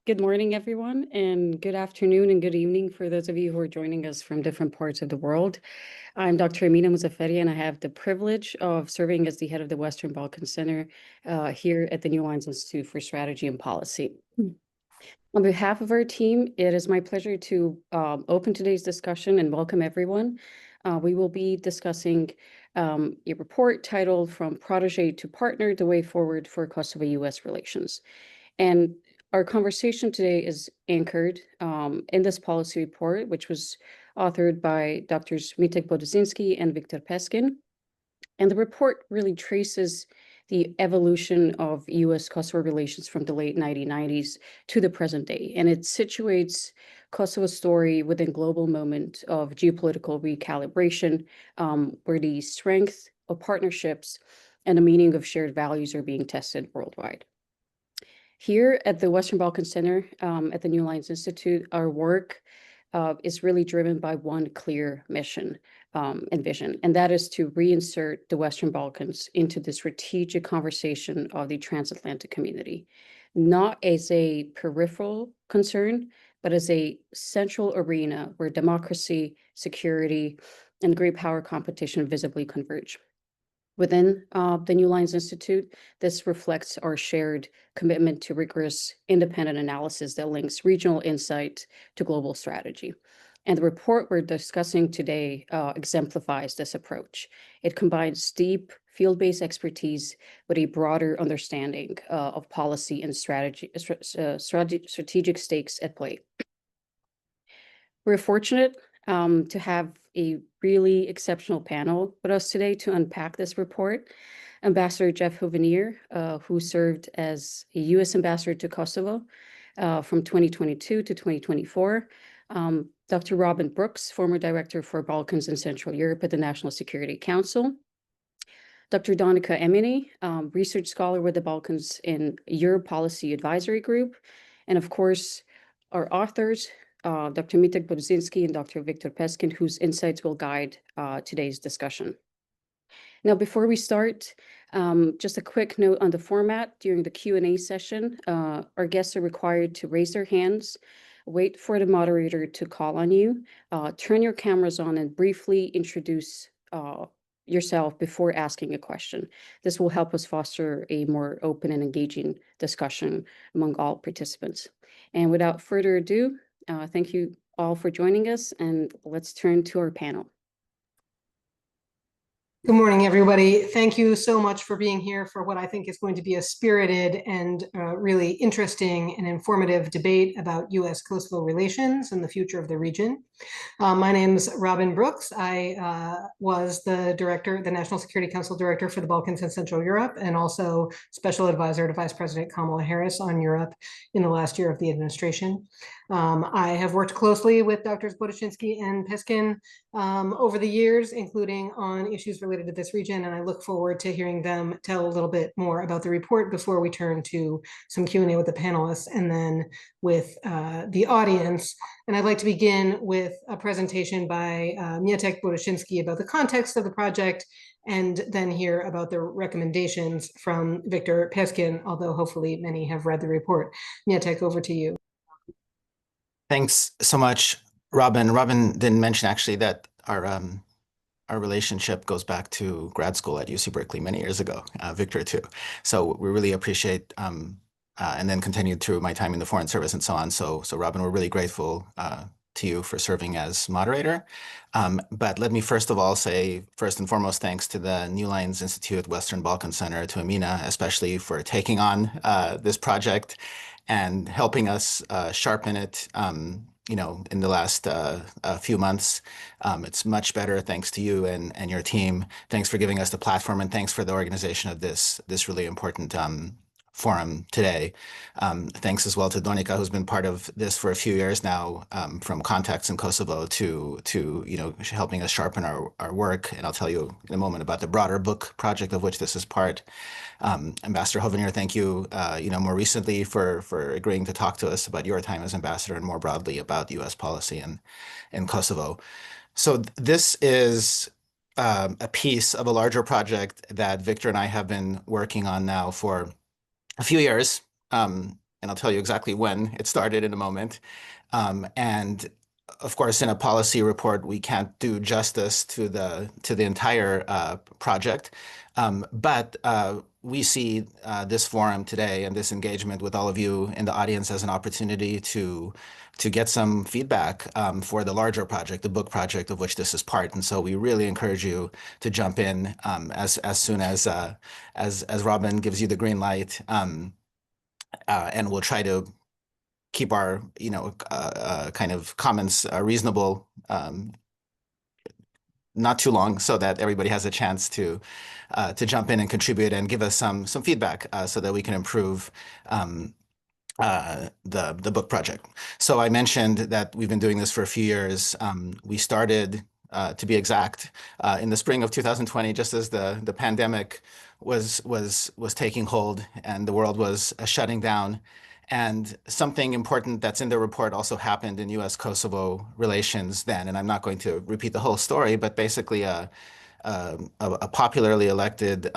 Good morning, everyone, and good afternoon and good evening for those of you who are joining us from different parts of the world. I'm Dr. Amina Muzafferi, and I have the privilege of serving as the head of the Western Balkans Center here at the New Lines Institute for Strategy and Policy. On behalf of our team, it is my pleasure to open today's discussion and welcome everyone. We will be discussing a report titled From Protégé to Partner, the Way Forward for Kosovo-U.S. Relations. And our conversation today is anchored in this policy report, which was authored by Drs. Boduszyński and Victor Peskin. And the report really traces the evolution of U.S. Kosovo relations from the late 1990s to the present day. And it situates Kosovo's story within global moment of geopolitical recalibration, where the strength of partnerships and the meaning of shared values are being tested worldwide. Here at the Western Balkans Center at the New Lines Institute, our work is really driven by one clear mission and vision, and that is to reinsert the Western Balkans into the strategic conversation of the transatlantic community, not as a peripheral concern, but as a central arena where democracy, security, and great power competition visibly converge. Within the New Lines Institute, this reflects our shared commitment to rigorous, independent analysis that links regional insight to global strategy. And the report we're discussing today exemplifies this approach. It combines deep field-based expertise with a broader understanding of policy and strategic stakes at play. We're fortunate to have a really exceptional panel with us today to unpack this report. Ambassador Jeff Hovenier, who served as a U.S. ambassador to Kosovo from 2022 to 2024. Dr. Robin Brooks, former director for Balkans and Central Europe at the National Security Council. Dr. Donika Emini, research scholar with the Balkans in Europe Policy Advisory Group. And of course, our authors, Dr. Mieczysław Boduszyński and Dr. Victor Peskin, whose insights will guide today's discussion. Now, before we start, just a quick note on the format. During the Q&A session, our guests are required to raise their hands, wait for the moderator to call on you, turn your cameras on and briefly introduce yourself before asking a question. This will help us foster a more open and engaging discussion among all participants. And without further ado, thank you all for joining us, and let's turn to our panel. Good morning, everybody. Thank you so much for being here for what I think is going to be a spirited and really interesting and informative debate about U.S. Kosovo relations and the future of the region. My name is Robin Brooks. I was the director, the National Security Council director for the Balkans and Central Europe, and also special advisor to Vice President Kamala Harris on Europe in the last year of the administration. I have worked closely with Drs. Boduszyński and Peskin over the years, including on issues related to this region, and I look forward to hearing them tell a little bit more about the report before we turn to some Q&A with the panelists and then with the audience. And I'd like to begin with a presentation by Mieczysław Boduszyński about the context of the project, and then hear about the recommendations from Victor Peskin, although hopefully many have read the report. Mieczysław, over to you. Thanks so much, Robin. Robin didn't mention actually that our relationship goes back to grad school at UC Berkeley many years ago, Victor too. So we really appreciate, and then continued through my time in the Foreign Service and so on. So Robin, we're really grateful to you for serving as moderator. But let me first of all say, first and foremost, thanks to the New Lines Institute Western Balkans Center, to Amina, especially for taking on this project and helping us sharpen it, in the last few months. It's much better thanks to you and your team. Thanks for giving us the platform, and thanks for the organization of this really important forum today. Thanks as well to Donika, who's been part of this for a few years now, from contacts in Kosovo to helping us sharpen our work. And I'll tell you in a moment about the broader book project of which this is part. Ambassador Hovenier, thank you, more recently for agreeing to talk to us about your time as ambassador and more broadly about U.S. policy in Kosovo. So this is a piece of a larger project that Victor and I have been working on now for a few years, and and I'll tell you exactly when it started in a moment. And of course, in a policy report, we can't do justice to the entire project. But we see this forum today and this engagement with all of you in the audience as an opportunity to get some feedback for the larger project, the book project of which this is part. And so we really encourage you to jump in as soon as Robin gives you the green light, and we'll try to keep our kind of comments reasonable, not too long, so that everybody has a chance to jump in and contribute and give us some feedback so that we can improve the book project. So I mentioned that we've been doing this for a few years. We started, to be exact, in the spring of 2020, just as the pandemic was taking hold and the world was shutting down. And something important that's in the report also happened in U.S. Kosovo relations then. And I'm not going to repeat the whole story, but basically a popularly elected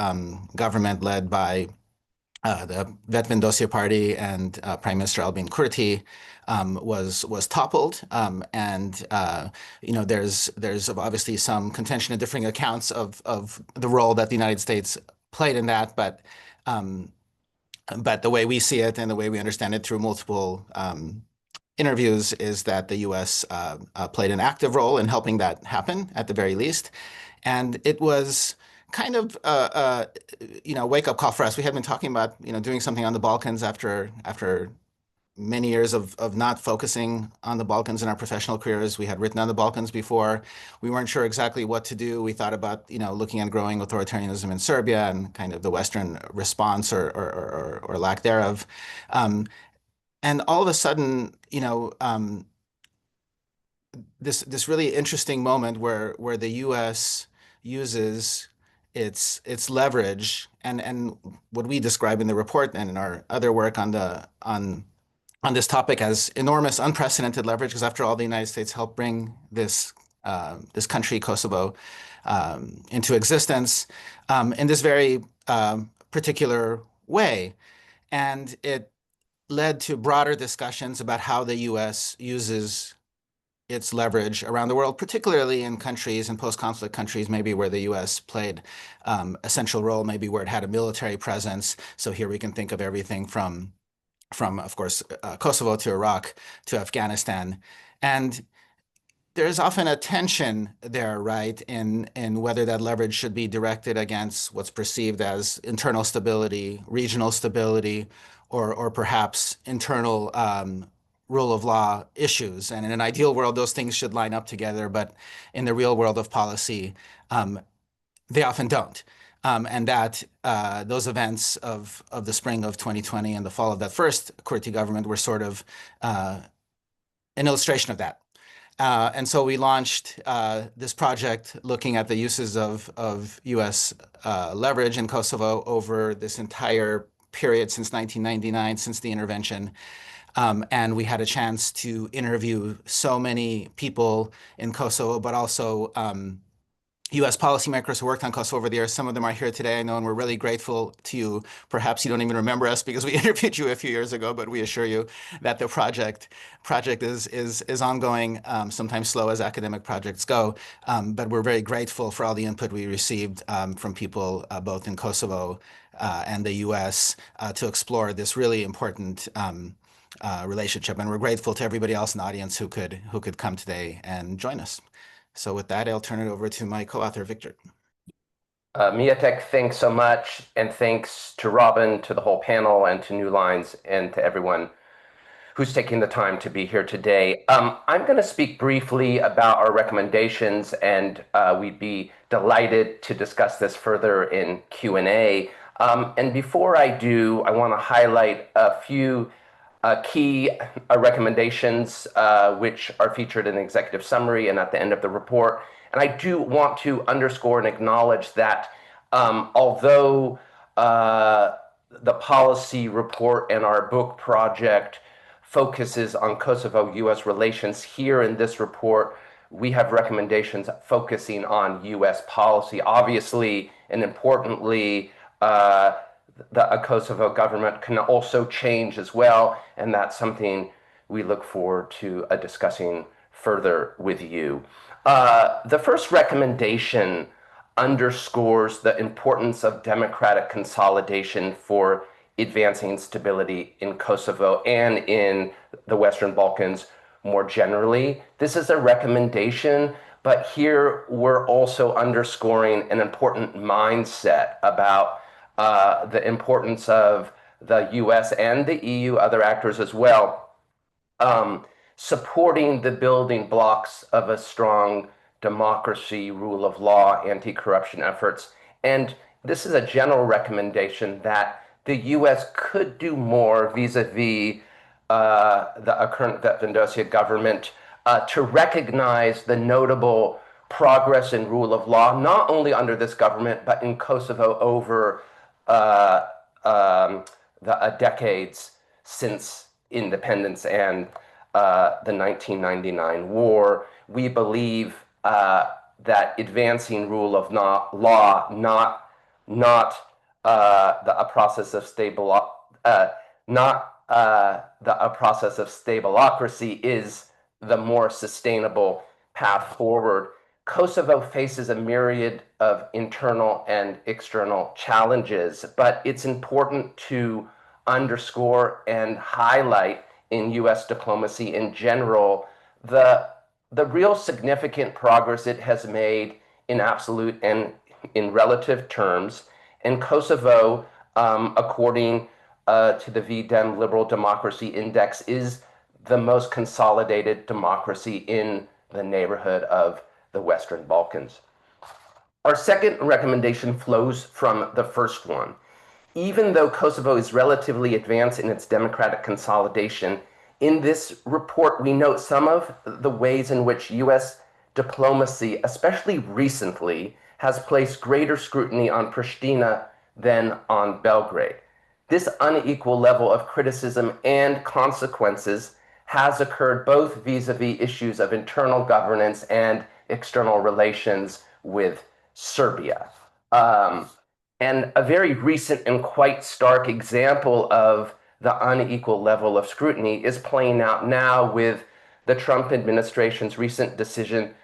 government led by the Vetëvendosje party and Prime Minister Albin Kurti was toppled, and there's obviously some contention and differing accounts of the role that the United States played in that, but the way we see it and the way we understand it through multiple interviews is that the U.S. Played an active role in helping that happen, at the very least, and it was kind of wake-up call for us. We had been talking about doing something on the Balkans after many years of not focusing on the Balkans in our professional careers. We had written on the Balkans before. We weren't sure exactly what to do. We thought about looking at growing authoritarianism in Serbia and kind of the Western response or lack thereof. And all of a sudden, this really interesting moment where the U.S. uses its leverage and what we describe in the report and in our other work on this topic as enormous, unprecedented leverage, because after all, the United States helped bring this country, Kosovo, into existence in this very particular way. And it led to broader discussions about how the U.S. uses its leverage around the world, particularly in countries, in post-conflict countries, maybe where the U.S. played a central role, maybe where it had a military presence. So here we can think of everything from of course, Kosovo to Iraq to Afghanistan. And there's often a tension there, right, in whether that leverage should be directed against what's perceived as internal stability, regional stability, or perhaps internal rule of law issues. And in an ideal world, those things should line up together. But in the real world of policy, they often don't. And that those events of the spring of 2020 and the fall of that first Kurti government were sort of an illustration of that. And so we launched this project looking at the uses of U.S. Leverage in Kosovo over this entire period since 1999, since the intervention. And we had a chance to interview so many people in Kosovo, but also U.S. policymakers who worked on Kosovo over the years. Some of them are here today, I know, and we're really grateful to you. Perhaps you don't even remember us because we interviewed you a few years ago, but we assure you that the project is ongoing, sometimes slow as academic projects go. But we're very grateful for all the input we received from people both in Kosovo and the U.S. To explore this really important relationship. And we're grateful to everybody else in the audience who could come today and join us. So with that, I'll turn it over to my co-author, Victor. Mieczysław, thanks so much. And thanks to Robin, to the whole panel, and to New Lines, and to everyone who's taking the time to be here today. I'm going to speak briefly about our recommendations, and we'd be delighted to discuss this further in Q&A. And before I do, I want to highlight a few key recommendations which are featured in the executive summary and at the end of the report. And I do want to underscore and acknowledge that although the policy report and our book project focuses on Kosovo-U.S. relations, here in this report, we have recommendations focusing on U.S. policy. Obviously, and importantly, the Kosovo government can also change as well, and that's something we look forward to discussing further with you. The first recommendation underscores the importance of democratic consolidation for advancing stability in Kosovo and in the Western Balkans more generally. This is a recommendation, but here we're also underscoring an important mindset about the importance of the US and the EU, other actors as well, supporting the building blocks of a strong democracy, rule of law, anti-corruption efforts. And this is a general recommendation that the US could do more vis-a-vis the current Vetëvendosje government to recognize the notable progress in rule of law, not only under this government, but in Kosovo over the decades since independence and the 1999 war. We believe that advancing rule of law, not a process of stableocracy, is the more sustainable path forward. Kosovo faces a myriad of internal and external challenges, but it's important to underscore and highlight in US diplomacy in general the real significant progress it has made in absolute and in relative terms. And Kosovo, according to the VDEM Liberal Democracy Index, is the most consolidated democracy in the neighborhood of the Western Balkans. Our second recommendation flows from the first one. Even though Kosovo is relatively advanced in its democratic consolidation, in this report we note some of the ways in which US diplomacy, especially recently, has placed greater scrutiny on Pristina than on Belgrade. This unequal level of criticism and consequences has occurred both vis-a-vis issues of internal governance and external relations with Serbia. And a very recent and quite stark example of the unequal level of scrutiny is playing out now with the Trump administration's recent decision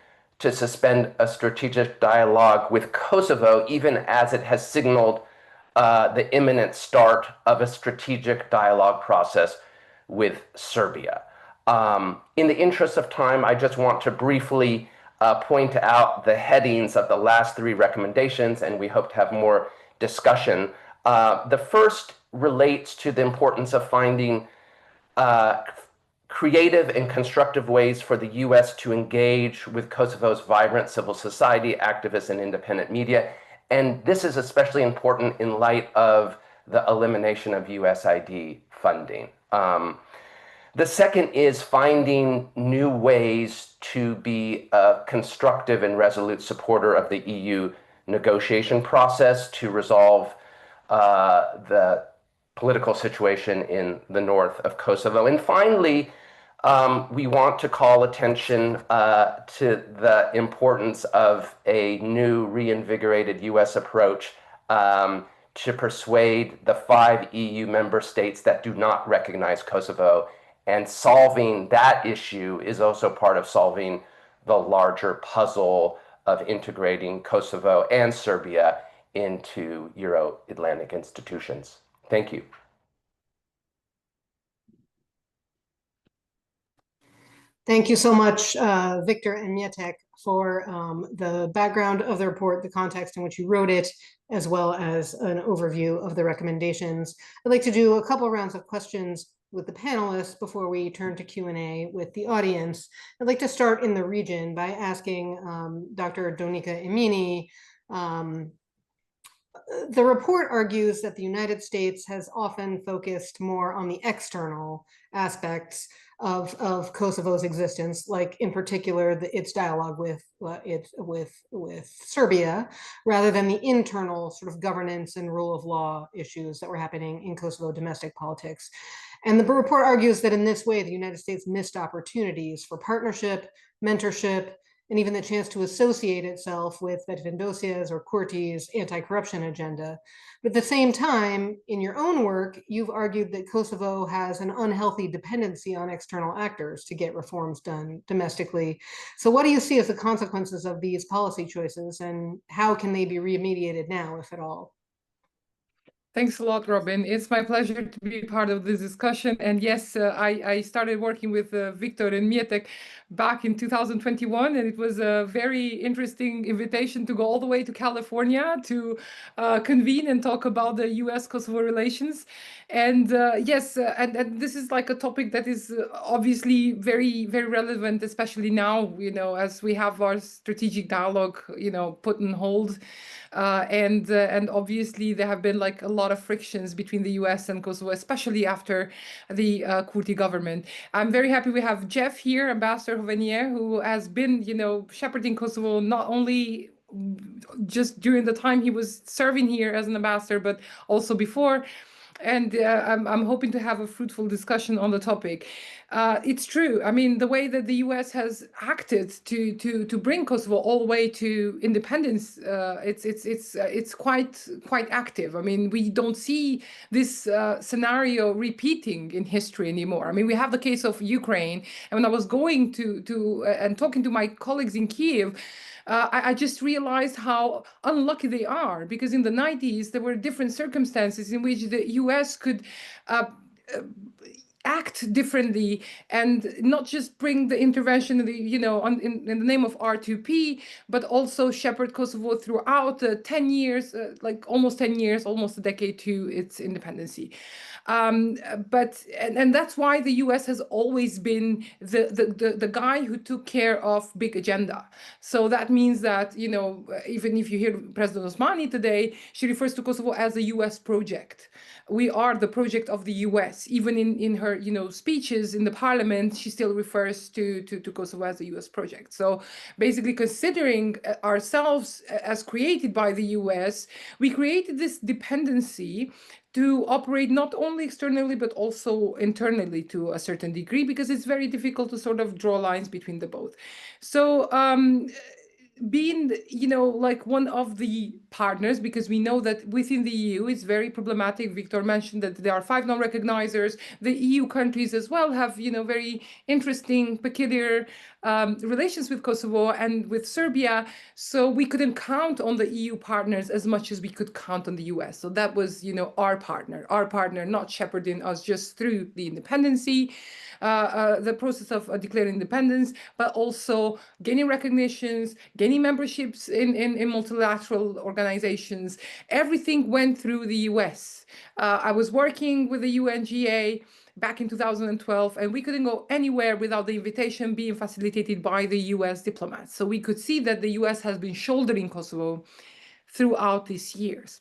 to suspend a strategic dialogue with Kosovo, even as it has signaled the imminent start of a strategic dialogue process with Serbia. In the interest of time, I just want to briefly point out the headings of the last three recommendations, and we hope to have more discussion. The first relates to the importance of finding creative and constructive ways for the US to engage with Kosovo's vibrant civil society, activists, and independent media. And this is especially important in light of the elimination of USAID funding. The second is finding new ways to be a constructive and resolute supporter of the EU negotiation process to resolve the political situation in the north of Kosovo. And finally, we want to call attention to the importance of a new reinvigorated US approach to persuade the 5 EU member states that do not recognize Kosovo. And solving that issue is also part of solving the larger puzzle of integrating Kosovo and Serbia into Euro-Atlantic institutions. Thank you. Thank you so much, Victor and Mieczysław, for the background of the report, the context in which you wrote it, as well as an overview of the recommendations. I'd like to do a couple rounds of questions with the panelists before we turn to Q&A with the audience. I'd like to start in the region by asking Dr. Donika Emini. The report argues that the United States has often focused more on the external aspects of Kosovo's existence, like in particular its dialogue with Serbia, rather than the internal sort of governance and rule of law issues that were happening in Kosovo domestic politics. And the report argues that in this way, the United States missed opportunities for partnership, mentorship, and even the chance to associate itself with Vetëvendosje's or Kurti's anti-corruption agenda. But at the same time, in your own work, you've argued that Kosovo has an unhealthy dependency on external actors to get reforms done domestically. So what do you see as the consequences of these policy choices, and how can they be remediated now, if at all? Thanks a lot, Robin. It's my pleasure to be part of this discussion. And yes, I started working with Victor and Mieczysław back in 2021, and it was a very interesting invitation to go all the way to California to convene and talk about the U.S. Kosovo relations. And yes, and this is like a topic that is obviously very, very relevant, especially now, you know, as we have our strategic dialogue, you know, put on hold. And obviously there have been like a lot of frictions between the US and Kosovo, especially after the Kurti government. I'm very happy we have Jeff here, Ambassador Hovenier, who has been, you know, shepherding Kosovo not only just during the time he was serving here as an ambassador, but also before. And I'm hoping to have a fruitful discussion on the topic. It's true. I mean, the way that the U.S. has acted to bring Kosovo all the way to independence, it's quite active. I mean, we don't see this scenario repeating in history anymore. I mean, we have the case of Ukraine, and when I was going to and talking to my colleagues in Kyiv, I just realized how unlucky they are, because in the 90s, there were different circumstances in which the US could act differently and not just bring the intervention in the, you know, in the name of R2P, but also shepherd Kosovo throughout 10 years, like almost 10 years, almost a decade to its independency. But that's why the US has always been the guy who took care of big agenda. So that means that, you know, even if you hear President Osmani today, she refers to Kosovo as a US project. We are the project of the US. Even in her, you know, speeches in the parliament, she still refers to Kosovo as a US project. So basically, considering ourselves as created by the US, we created this dependency to operate not only externally, but also internally to a certain degree, because it's very difficult to sort of draw lines between the both. So being, you know, like one of the partners, because we know that within the EU it's very problematic. Victor mentioned that there are 5 non-recognizers. The EU countries as well have, you know, very interesting, peculiar relations with Kosovo and with Serbia. So we couldn't count on the EU partners as much as we could count on the US. So that was, you know, our partner, not shepherding us just through the independency, the process of declaring independence, but also gaining recognitions, gaining memberships in multilateral organizations. Everything went through the US. I was working with the UNGA back in 2012, and we couldn't go anywhere without the invitation being facilitated by the US diplomats. So we could see that the US has been shouldering Kosovo throughout these years.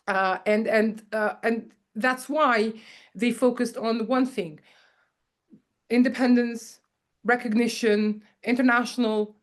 And that's why they focused on one thing: independence, recognition, international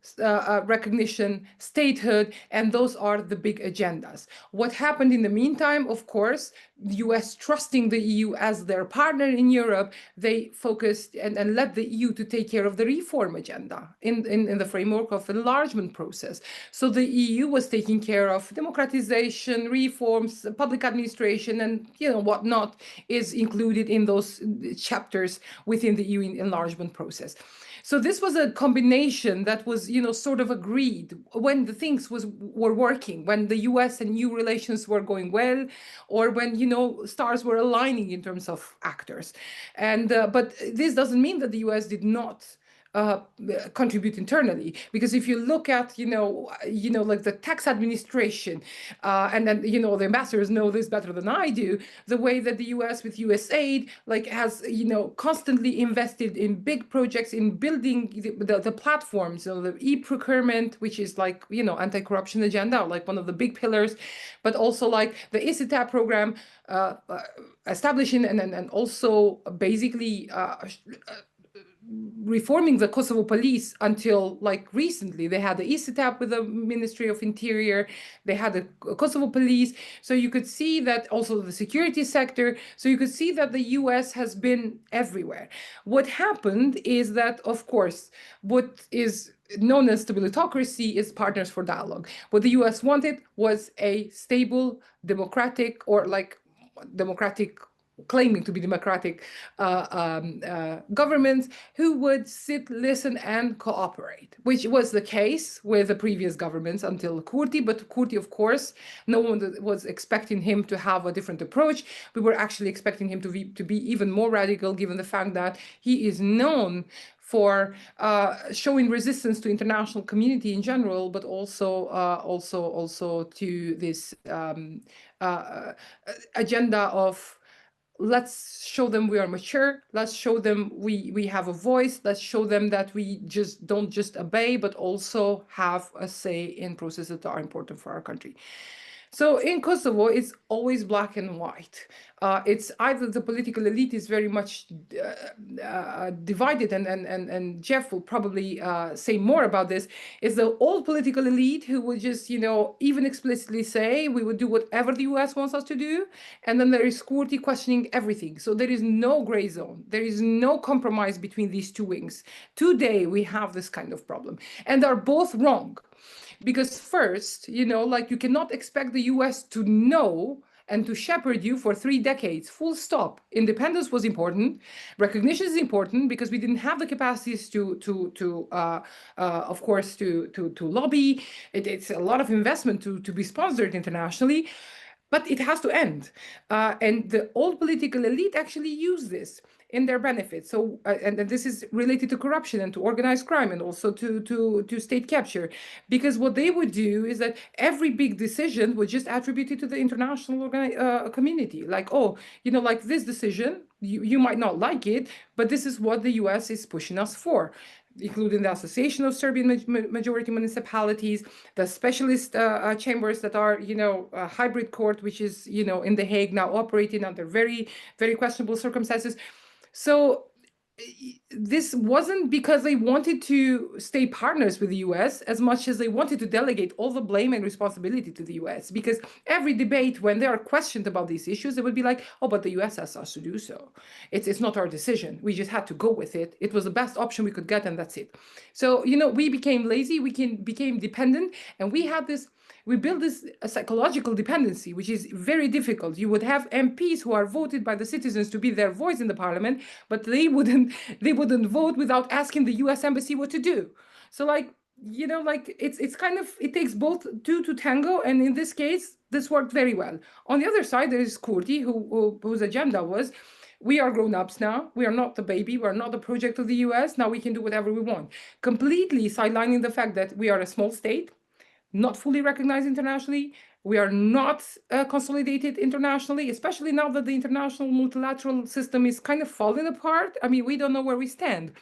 recognition, statehood, and those are the big agendas. What happened in the meantime, of course, the US trusting the EU as their partner in Europe, they focused and led the EU to take care of the reform agenda in the framework of enlargement process. So the EU was taking care of democratization, reforms, public administration, and, you know, whatnot is included in those chapters within the EU enlargement process. So this was a combination that was, you know, sort of agreed when the things were working, when the US and EU relations were going well, or when, you know, stars were aligning in terms of actors. And but this doesn't mean that the US did not contribute internally, because if you look at, you know, like the tax administration, and then, you know, the ambassadors know this better than I do, the way that the US with USAID like has, you know, constantly invested in big projects in building the platforms, so the e-procurement, which is like, you know, anti-corruption agenda, like one of the big pillars, but also like the ICTAP program, establishing and also basically reforming the Kosovo police until like recently. They had the ECTAP with the Ministry of Interior, they had the Kosovo police. So you could see that also the security sector. So you could see that the US has been everywhere. What happened is that, of course, what is known as stabilitocracy is partners for dialogue. What the US wanted was a stable, democratic, or like democratic, claiming to be democratic governments who would sit, listen, and cooperate, which was the case with the previous governments until Kurti. But Kurti, of course, no one was expecting him to have a different approach. We were actually expecting him to be even more radical, given the fact that he is known for showing resistance to international community in general, but also to this agenda of let's show them we are mature. Let's show them we have a voice. Let's show them that we just don't just obey, but also have a say in processes that are important for our country. So in Kosovo, it's always black and white. It's either the political elite is very much divided, and Jeff will probably say more about this, is the old political elite who would just, even explicitly say, we would do whatever the US wants us to do. And then there is Kurti questioning everything. So there is no gray zone. There is no compromise between these two wings. Today, we have this kind of problem. And they're both wrong. Because first, like you cannot expect the US to know and to shepherd you for 3 decades, full stop. Independence was important. Recognition is important because we didn't have the capacities of course, to lobby. It's a lot of investment to be sponsored internationally, but it has to end. And the old political elite actually use this in their benefit. So, and this is related to corruption and to organized crime and also to state capture. Because what they would do is that every big decision was just attributed to the international community. Like, oh, like this decision, you might not like it, but this is what the US is pushing us for, including the Association of Serb-Majority Municipalities, the specialist chambers that are, a hybrid court, which is, in The Hague now operating under very, very questionable circumstances. So this wasn't because they wanted to stay partners with the US as much as they wanted to delegate all the blame and responsibility to the US. Because every debate, when they are questioned about these issues, they would be like, oh, but the US asked us to do so. It's not our decision. We just had to go with it. It was the best option we could get, and that's it. So, we became lazy, we became dependent, and we built this psychological dependency, which is very difficult. You would have MPs who are voted by the citizens to be their voice in the parliament, but they wouldn't vote without asking the US embassy what to do. So it's kind of, it takes both two to tango. And in this case, this worked very well. On the other side, there is Kurti, whose agenda was, we are grown-ups now. We are not the baby. We are not the project of the US. Now we can do whatever we want. Completely sidelining the fact that we are a small state, not fully recognized internationally. We are not consolidated internationally, especially now that the international multilateral system is kind of falling apart. I mean, we don't know where we stand.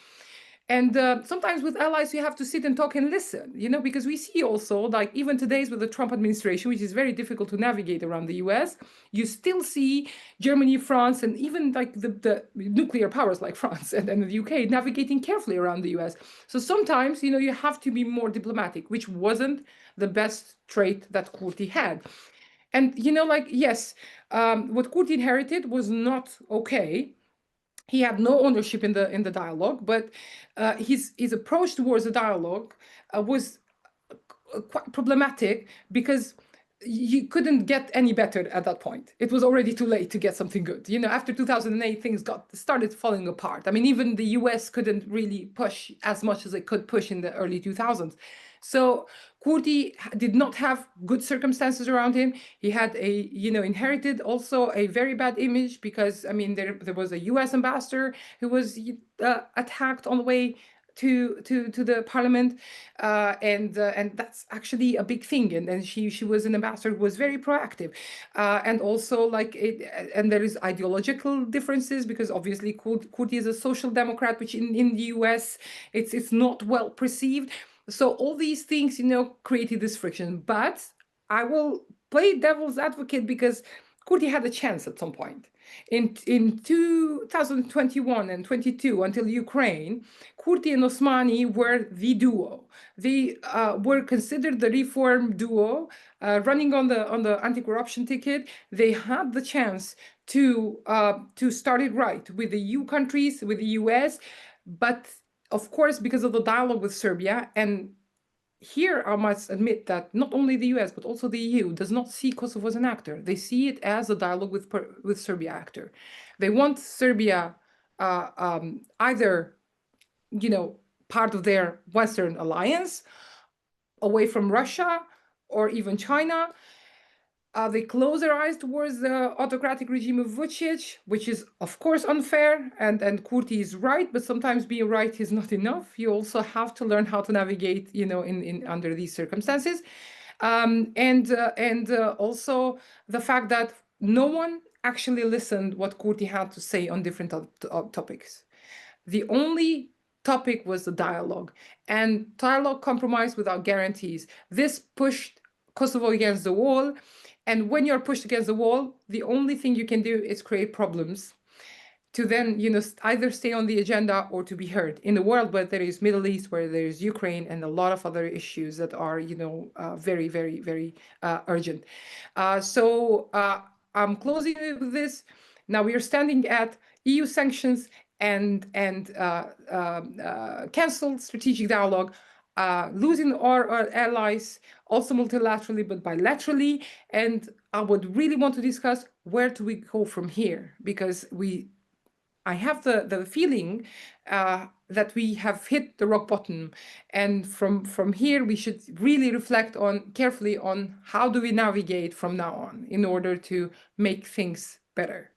And sometimes with allies, you have to sit and talk and listen, because we see also, like even today's with the Trump administration, which is very difficult to navigate around the US, you still see Germany, France, and even like the nuclear powers like France and the UK navigating carefully around the US. So sometimes, you have to be more diplomatic, which wasn't the best trait that Kurti had. And, yes, what Kurti inherited was not okay. He had no ownership in the dialogue, but his approach towards the dialogue was quite problematic because you couldn't get any better at that point. It was already too late to get something good. After 2008, things started falling apart. I mean, even the US couldn't really push as much as it could push in the early 2000s. So Kurti did not have good circumstances around him. He had inherited also a very bad image because, I mean, there was a US ambassador who was attacked on the way to the parliament, and that's actually a big thing. And then she was an ambassador who was very proactive, and also and there is ideological differences because obviously Kurti is a social democrat, which in the US it's not well perceived. So all these things, created this friction. But I will play devil's advocate because Kurti had a chance at some point. In 2021 and 22, until Ukraine, Kurti and Osmani were the duo. They were considered the reform duo, running on the anti-corruption ticket. They had the chance to start it right with the EU countries, with the US, but of course, because of the dialogue with Serbia, and here I must admit that not only the US, but also the EU does not see Kosovo as an actor. They see it as a dialogue with Serbia actor. They want Serbia either, part of their Western alliance, away from Russia or even China. They close their eyes towards the autocratic regime of Vučić, which is, of course, unfair. And Kurti is right, but sometimes being right is not enough. You also have to learn how to navigate, in under these circumstances. And also the fact that no one actually listened what Kurti had to say on different topics. The only topic was the dialogue, and dialogue compromise without guarantees. This pushed Kosovo against the wall. And when you're pushed against the wall, the only thing you can do is create problems to then, either stay on the agenda or to be heard in a world where there is Middle East, where there is Ukraine, and a lot of other issues that are, very, very, very urgent. So I'm closing with this. Now we are standing at EU sanctions and canceled strategic dialogue, losing our allies, also multilaterally, but bilaterally. And I would really want to discuss where do we go from here, because I have the feeling that we have hit the rock bottom. And from here, we should really reflect carefully on how do we navigate from now on in order to make things better.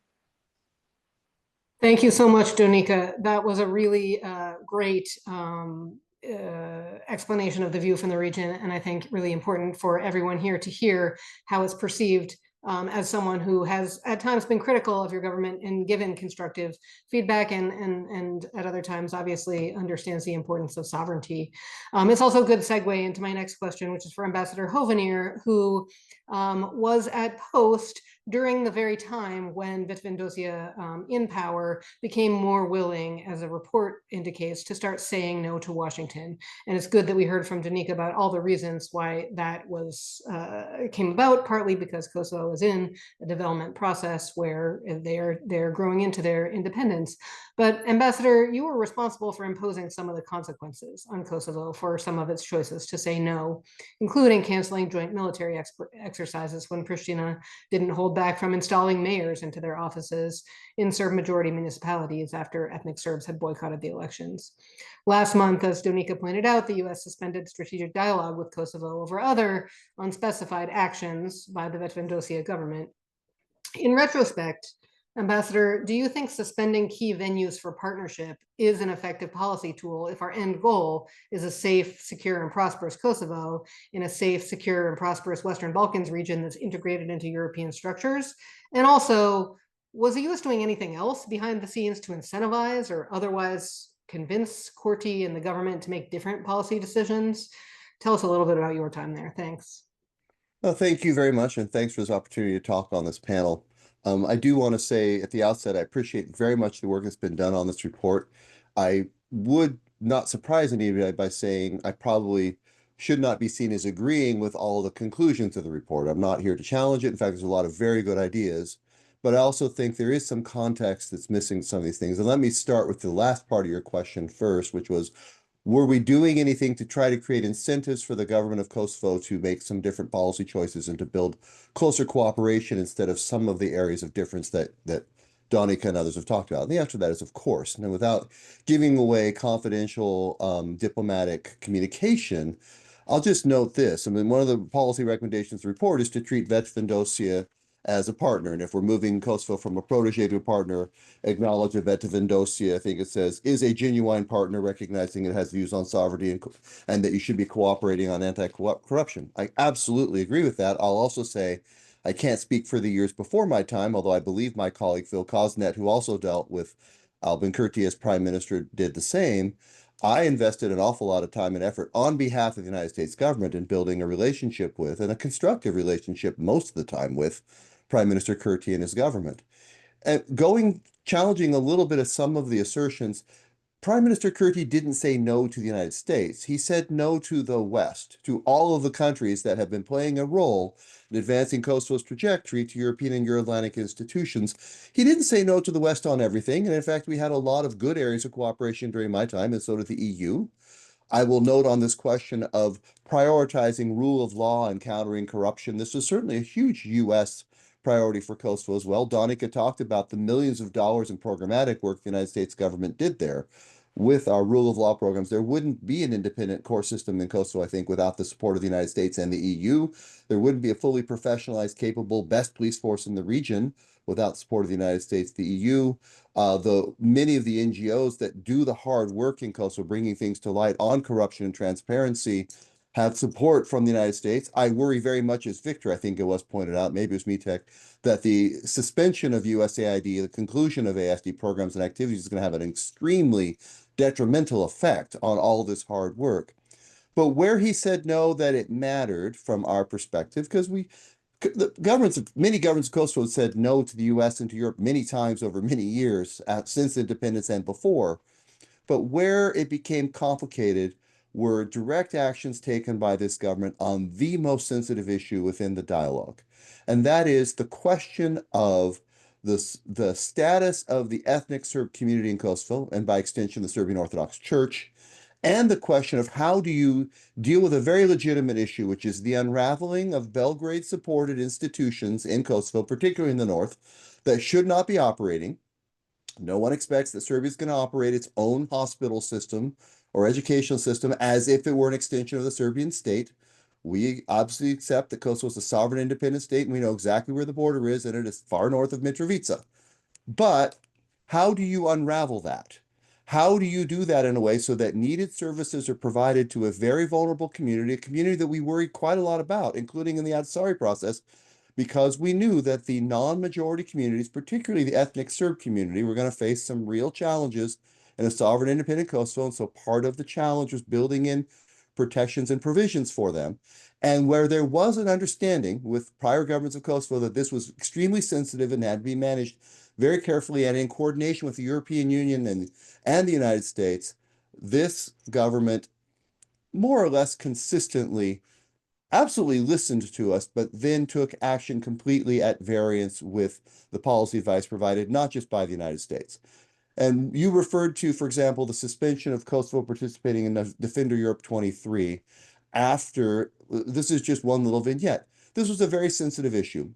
Thank you so much, Donika. That was a really great explanation of the view from the region, and I think really important for everyone here to hear how it's perceived as someone who has at times been critical of your government and given constructive feedback, and at other times obviously understands the importance of sovereignty. It's also a good segue into my next question, which is for Ambassador Hovenier, who was at post during the very time when Vetëvendosje in power became more willing, as a report indicates, to start saying no to Washington. And it's good that we heard from Donika about all the reasons why that came about, partly because Kosovo is in a development process where they're growing into their independence. But Ambassador, you were responsible for imposing some of the consequences on Kosovo for some of its choices to say no, including canceling joint military exercises when Pristina didn't hold back from installing mayors into their offices in Serb-majority municipalities after ethnic Serbs had boycotted the elections. Last month, as Donika pointed out, the US suspended strategic dialogue with Kosovo over other unspecified actions by the Vetëvendosje government. In retrospect, Ambassador, do you think suspending key venues for partnership is an effective policy tool if our end goal is a safe, secure, and prosperous Kosovo in a safe, secure, and prosperous Western Balkans region that's integrated into European structures? And also, was the US doing anything else behind the scenes to incentivize or otherwise convince Kurti and the government to make different policy decisions? Tell us a little bit about your time there. Thanks. Well, thank you very much, and thanks for this opportunity to talk on this panel. I do want to say at the outset, I appreciate very much the work that's been done on this report. I would not surprise anybody by saying I probably should not be seen as agreeing with all the conclusions of the report. I'm not here to challenge it. In fact, there's a lot of very good ideas, but I also think there is some context that's missing some of these things. And let me start with the last part of your question first, which was, were we doing anything to try to create incentives for the government of Kosovo to make some different policy choices and to build closer cooperation instead of some of the areas of difference that Donika and others have talked about? And the answer to that is, of course. And without giving away confidential diplomatic communication, I'll just note this. I mean, one of the policy recommendations of the report is to treat Vetëvendosje as a partner. And if we're moving Kosovo from a protege to a partner, acknowledge that Vetëvendosje, I think it says, is a genuine partner, recognizing it has views on sovereignty and that you should be cooperating on anti-corruption. I absolutely agree with that. I'll also say, I can't speak for the years before my time, although I believe my colleague Phil Kosnet, who also dealt with Albin Kurti as prime minister, did the same. I invested an awful lot of time and effort on behalf of the United States government in building a relationship with, and a constructive relationship most of the time with, Prime Minister Kurti and his government. And challenging a little bit of some of the assertions, Prime Minister Kurti didn't say no to the United States. He said no to the West, to all of the countries that have been playing a role in advancing Kosovo's trajectory to European and Euro-Atlantic institutions. He didn't say no to the West on everything. And in fact, we had a lot of good areas of cooperation during my time, and so did the EU. I will note on this question of prioritizing rule of law and countering corruption, this was certainly a huge U.S. priority for Kosovo as well. Danica talked about the millions of dollars in programmatic work the United States government did there. With our rule of law programs, there wouldn't be an independent court system in Kosovo, I think, without the support of the United States and the EU. There wouldn't be a fully professionalized, capable, best police force in the region without support of the United States, the EU. Many of the NGOs that do the hard work in Kosovo, bringing things to light on corruption and transparency, have support from the United States. I worry very much, as Victor, I think it was pointed out, maybe it was Mieczysław, that the suspension of USAID, the conclusion of ASD programs and activities is going to have an extremely detrimental effect on all this hard work. But where he said no, that it mattered from our perspective, because many governments of Kosovo said no to the US and to Europe many times over many years since independence and before. But where it became complicated were direct actions taken by this government on the most sensitive issue within the dialogue. And that is the question of the status of the ethnic Serb community in Kosovo, and by extension, the Serbian Orthodox Church, and the question of how do you deal with a very legitimate issue, which is the unraveling of Belgrade-supported institutions in Kosovo, particularly in the north, that should not be operating. No one expects that Serbia is going to operate its own hospital system or educational system as if it were an extension of the Serbian state. We obviously accept that Kosovo is a sovereign independent state, and we know exactly where the border is, and it is far north of Mitrovica. But how do you unravel that? How do you do that in a way so that needed services are provided to a very vulnerable community, a community that we worry quite a lot about, including in the Adsari process, because we knew that the non-majority communities, particularly the ethnic Serb community, were going to face some real challenges in a sovereign independent Kosovo. And so part of the challenge was building in protections and provisions for them. And where there was an understanding with prior governments of Kosovo that this was extremely sensitive and had to be managed very carefully and in coordination with the European Union and the United States, this government more or less consistently absolutely listened to us, but then took action completely at variance with the policy advice provided, not just by the United States. And you referred to, for example, the suspension of Kosovo participating in Defender Europe 23 after, this is just one little vignette. This was a very sensitive issue.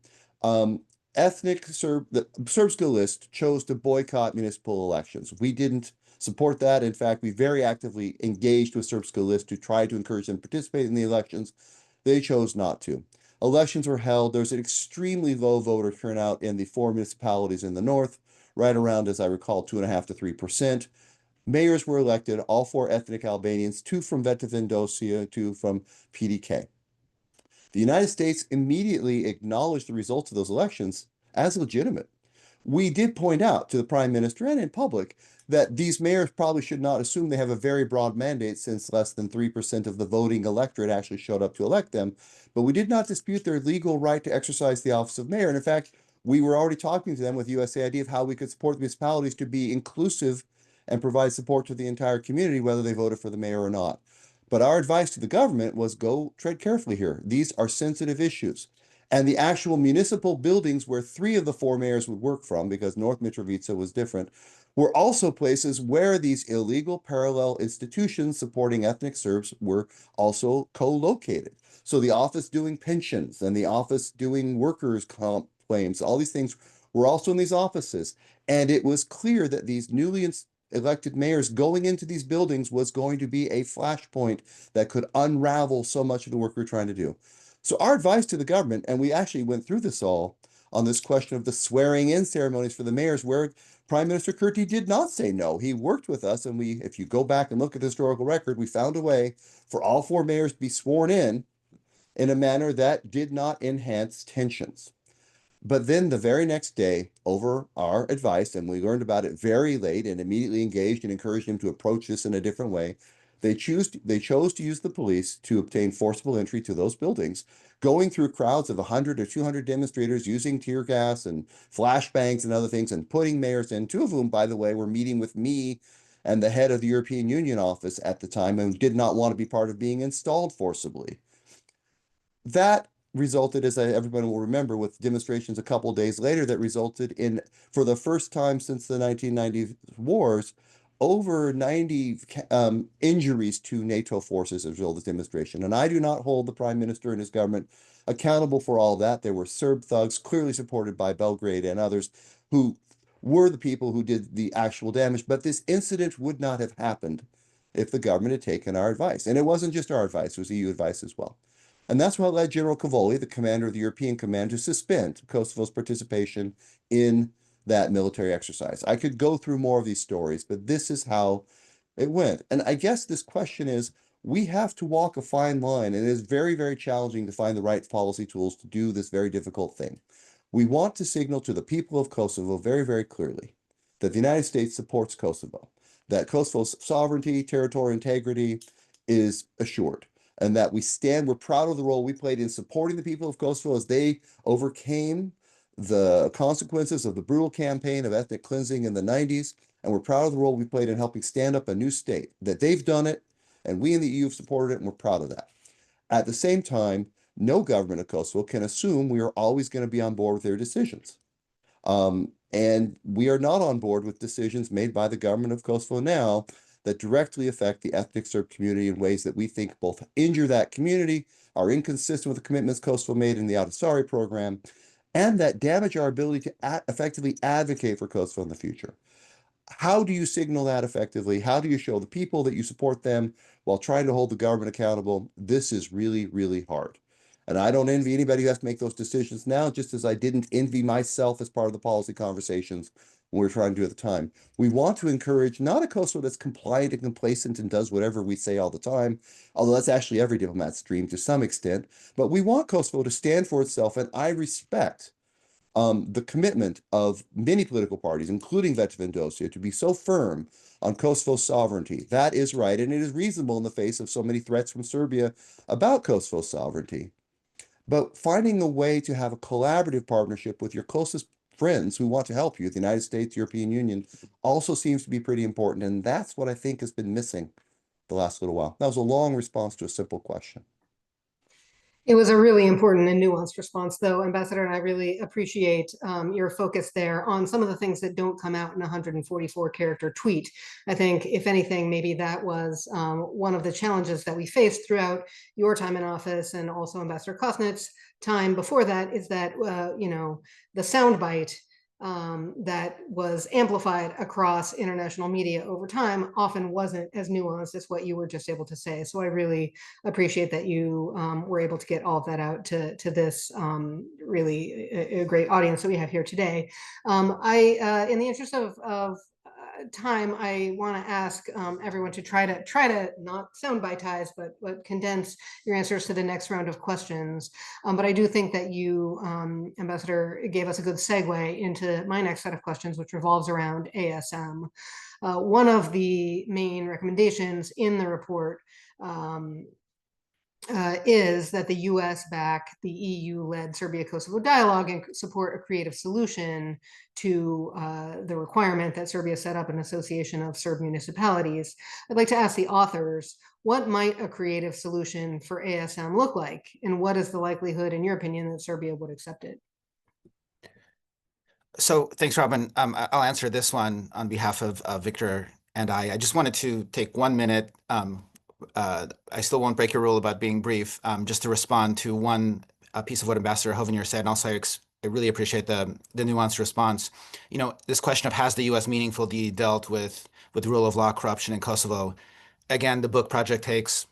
Ethnic Serb, the Srpska list chose to boycott municipal elections. We didn't support that. In fact, we very actively engaged with Srpska list to try to encourage them to participate in the elections. They chose not to. Elections were held. There's an extremely low voter turnout in the 4 municipalities in the north, right around, as I recall, 2.5% to 3%. Mayors were elected, all 4 ethnic Albanians, 2 from Vetëvendosje, 2 from PDK. The United States immediately acknowledged the results of those elections as legitimate. We did point out to the Prime Minister and in public that these mayors probably should not assume they have a very broad mandate, since less than 3% of the voting electorate actually showed up to elect them. But we did not dispute their legal right to exercise the office of mayor. And in fact, we were already talking to them with USAID of how we could support the municipalities to be inclusive and provide support to the entire community, whether they voted for the mayor or not. But our advice to the government was, go tread carefully here. These are sensitive issues. And the actual municipal buildings where 3 of the 4 mayors would work from, because North Mitrovica was different, were also places where these illegal parallel institutions supporting ethnic Serbs were also co-located. So the office doing pensions and the office doing workers' comp claims, all these things were also in these offices. And it was clear that these newly elected mayors going into these buildings was going to be a flashpoint that could unravel so much of the work we're trying to do. So our advice to the government, and we actually went through this all on this question of the swearing in ceremonies for the mayors, where Prime Minister Kurti did not say no. He worked with us, and if you go back and look at the historical record, we found a way for all 4 mayors to be sworn in a manner that did not enhance tensions. But then the very next day, over our advice, and we learned about it very late and immediately engaged and encouraged him to approach this in a different way, They chose to use the police to obtain forcible entry to those buildings, going through crowds of 100 or 200 demonstrators, using tear gas and flashbangs and other things, and putting mayors in, two of whom, by the way, were meeting with me and the head of the European Union office at the time and did not want to be part of being installed forcibly. That resulted, as everybody will remember, with demonstrations a couple days later that resulted in, for the first time since the 1990 wars, over 90 injuries to NATO forces as a result of the demonstration. And I do not hold the prime minister and his government accountable for all that. There were Serb thugs, clearly supported by Belgrade and others, who were the people who did the actual damage. But this incident would not have happened if the government had taken our advice. And it wasn't just our advice, it was EU advice as well. And that's what led General Cavoli, the commander of the European Command, to suspend Kosovo's participation in that military exercise. I could go through more of these stories, but this is how it went. And I guess this question is, we have to walk a fine line, and it is very, very challenging to find the right policy tools to do this very difficult thing. We want to signal to the people of Kosovo very, very clearly that the United States supports Kosovo, that Kosovo's sovereignty, territorial integrity is assured, and that we're proud of the role we played in supporting the people of Kosovo as they overcame the consequences of the brutal campaign of ethnic cleansing in the 90s. And we're proud of the role we played in helping stand up a new state, that they've done it, and we in the EU have supported it, and we're proud of that. At the same time, no government of Kosovo can assume we are always going to be on board with their decisions. And we are not on board with decisions made by the government of Kosovo now that directly affect the ethnic Serb community in ways that we think both injure that community, are inconsistent with the commitments Kosovo made in the Ahtisaari program, and that damage our ability to effectively advocate for Kosovo in the future. How do you signal that effectively? How do you show the people that you support them while trying to hold the government accountable? This is really, really hard. And I don't envy anybody who has to make those decisions now, just as I didn't envy myself as part of the policy conversations when we were trying to do at the time. We want to encourage not a Kosovo that's compliant and complacent and does whatever we say all the time, although that's actually every diplomat's dream to some extent, but we want Kosovo to stand for itself, and I respect the commitment of many political parties, including Vetëvendosje, to be so firm on Kosovo's sovereignty. That is right, and it is reasonable in the face of so many threats from Serbia about Kosovo's sovereignty. But finding a way to have a collaborative partnership with your closest friends who want to help you, the United States, European Union, also seems to be pretty important. And that's what I think has been missing the last little while. That was a long response to a simple question. It was a really important and nuanced response, though, Ambassador, and I really appreciate your focus there on some of the things that don't come out in a 144-character tweet. I think, if anything, maybe that was one of the challenges that we faced throughout your time in office, and also Ambassador Kosnet's time before that, is that, the soundbite that was amplified across international media over time often wasn't as nuanced as what you were just able to say. So I really appreciate that you were able to get all of that out to this really a great audience that we have here today. In the interest of time, I want to ask everyone to try to not sound bite-sized, but condense your answers to the next round of questions. But I do think that you, Ambassador, gave us a good segue into my next set of questions, which revolves around ASM. One of the main recommendations in the report is that the US back the EU-led Serbia-Kosovo dialogue and support a creative solution to the requirement that Serbia set up an association of Serb municipalities. I'd like to ask the authors, what might a creative solution for ASM look like? And what is the likelihood, in your opinion, that Serbia would accept it? So thanks, Robin. I'll answer this one on behalf of Victor and I. I just wanted to take 1 minute. I still won't break your rule about being brief, just to respond to one piece of what Ambassador Hovenier said. And also, I really appreciate the nuanced response. This question of has the U.S. meaningfully dealt with rule of law, corruption in Kosovo? Again, the book project takes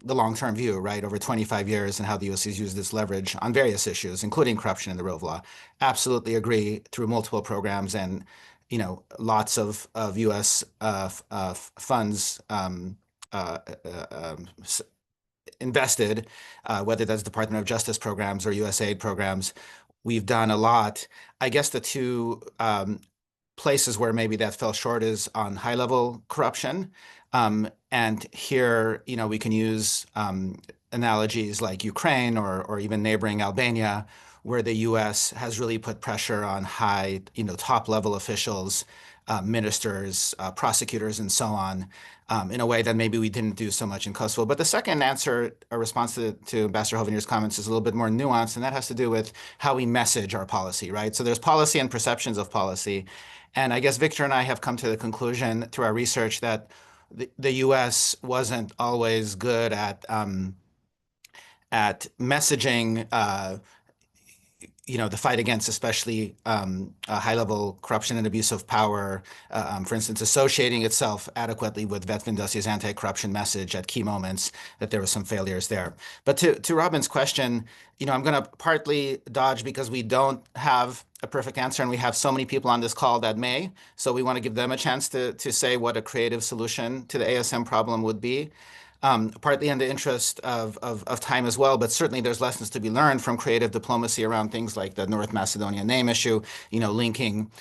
the long-term view, right, over 25 years, and how the U.S. has used this leverage on various issues, including corruption and the rule of law. Absolutely agree, through multiple programs and lots of U.S. funds invested, whether that's Department of Justice programs or USAID programs. We've done a lot. I guess the two places where maybe that fell short is on high-level corruption. And here, we can use analogies like Ukraine or even neighboring Albania, where the U.S. has really put pressure on high, top-level officials, ministers, prosecutors, and so on, in a way that maybe we didn't do so much in Kosovo. But the second answer, a response to Ambassador Hovenier's comments, is a little bit more nuanced, and that has to do with how we message our policy, right? So there's policy and perceptions of policy. And I guess Victor and I have come to the conclusion through our research that the U.S. wasn't always good at messaging the fight against especially high-level corruption and abuse of power, for instance, associating itself adequately with Vetëvendosje's anti-corruption message at key moments, that there were some failures there. But to Robin's question, I'm going to partly dodge because we don't have a perfect answer, and we have so many people on this call that may. So we want to give them a chance to say what a creative solution to the ASM problem would be. Partly in the interest of time as well, but certainly there's lessons to be learned from creative diplomacy around things like the North Macedonia name issue, linking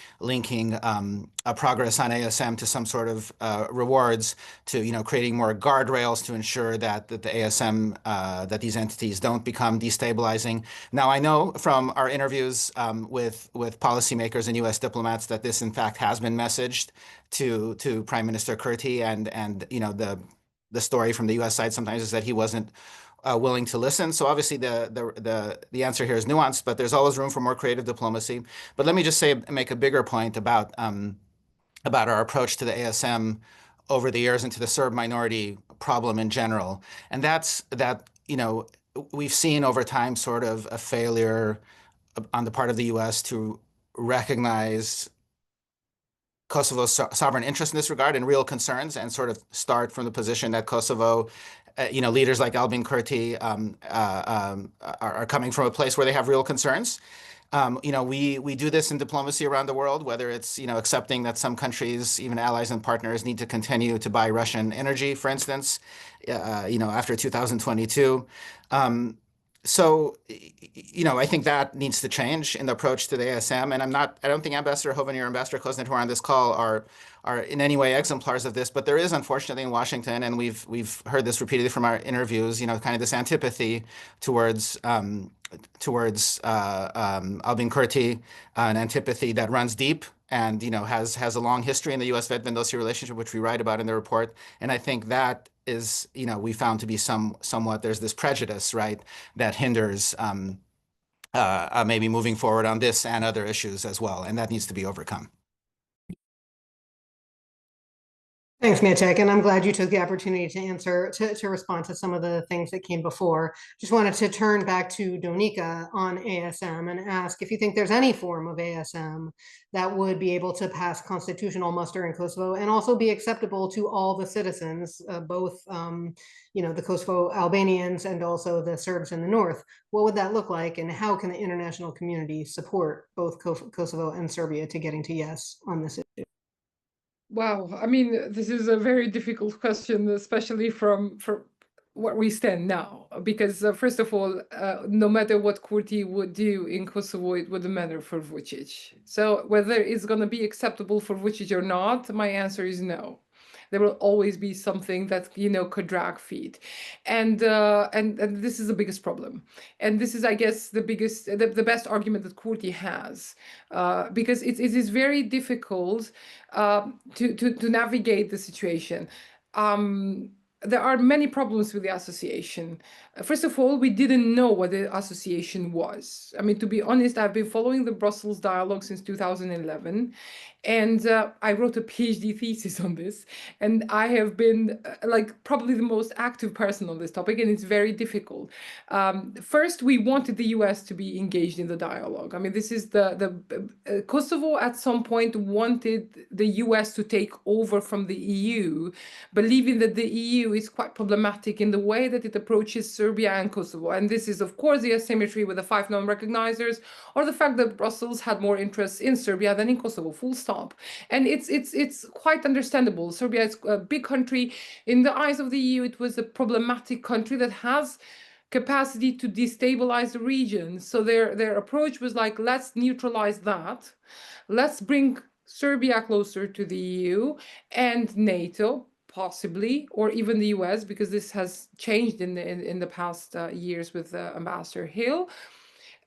progress on ASM to some sort of rewards, to creating more guardrails to ensure that the ASM, that these entities don't become destabilizing. Now, I know from our interviews with policymakers and U.S. diplomats that this in fact has been messaged to Prime Minister Kurti, and the story from the U.S. side sometimes is that he wasn't willing to listen. So obviously the answer here is nuanced, but there's always room for more creative diplomacy. But let me just make a bigger point about our approach to the ASM over the years and to the Serb minority problem in general. And that's that, we've seen over time sort of a failure on the part of the U.S. to recognize Kosovo's sovereign interest in this regard and real concerns, and sort of start from the position that Kosovo, leaders like Albin Kurti are coming from a place where they have real concerns. We do this in diplomacy around the world, whether it's, accepting that some countries, even allies and partners, need to continue to buy Russian energy, for instance, after 2022. So, I think that needs to change in the approach to the ASM. And I don't think Ambassador Hovenier or Ambassador Koznet, who are on this call, are in any way exemplars of this. But there is, unfortunately, in Washington, and we've heard this repeatedly from our interviews, kind of this antipathy towards Albin Kurti, an antipathy that runs deep and, has a long history in the U.S. Vetëvendosje relationship, which we write about in the report. And I think that is, we found to be somewhat, there's this prejudice, right, that hinders maybe moving forward on this and other issues as well. And that needs to be overcome. Thanks, Mieczysław, and I'm glad you took the opportunity to answer, to respond to some of the things that came before. Just wanted to turn back to Donika on ASM and ask if you think there's any form of ASM that would be able to pass constitutional muster in Kosovo and also be acceptable to all the citizens, both the Kosovo Albanians and also the Serbs in the north. What would that look like, and how can the international community support both Kosovo and Serbia to getting to yes on this issue? Wow, I mean, this is a very difficult question, especially from where we stand now, because first of all, no matter what Kurti would do in Kosovo, it wouldn't matter for Vučić. So whether it's going to be acceptable for Vučić or not, my answer is no. There will always be something that could drag feet, and this is the biggest problem, and this is, I guess, the best argument that Kurti has, because it is very difficult to navigate the situation. There are many problems with the association. First of all, we didn't know what the association was. I mean, to be honest, I've been following the Brussels dialogue since 2011, and I wrote a PhD thesis on this, and I have been probably the most active person on this topic, and it's very difficult. First, we wanted the US to be engaged in the dialogue. I mean, this is Kosovo at some point wanted the US to take over from the EU, believing that the EU is quite problematic in the way that it approaches Serbia and Kosovo. And this is, of course, the asymmetry with the 5 non-recognizers, or the fact that Brussels had more interests in Serbia than in Kosovo, full stop. And it's quite understandable. Serbia is a big country. In the eyes of the EU, it was a problematic country that has capacity to destabilize the region. So their approach was like, let's neutralize that. Let's bring Serbia closer to the EU and NATO, possibly, or even the US, because this has changed in the past years with Ambassador Hill.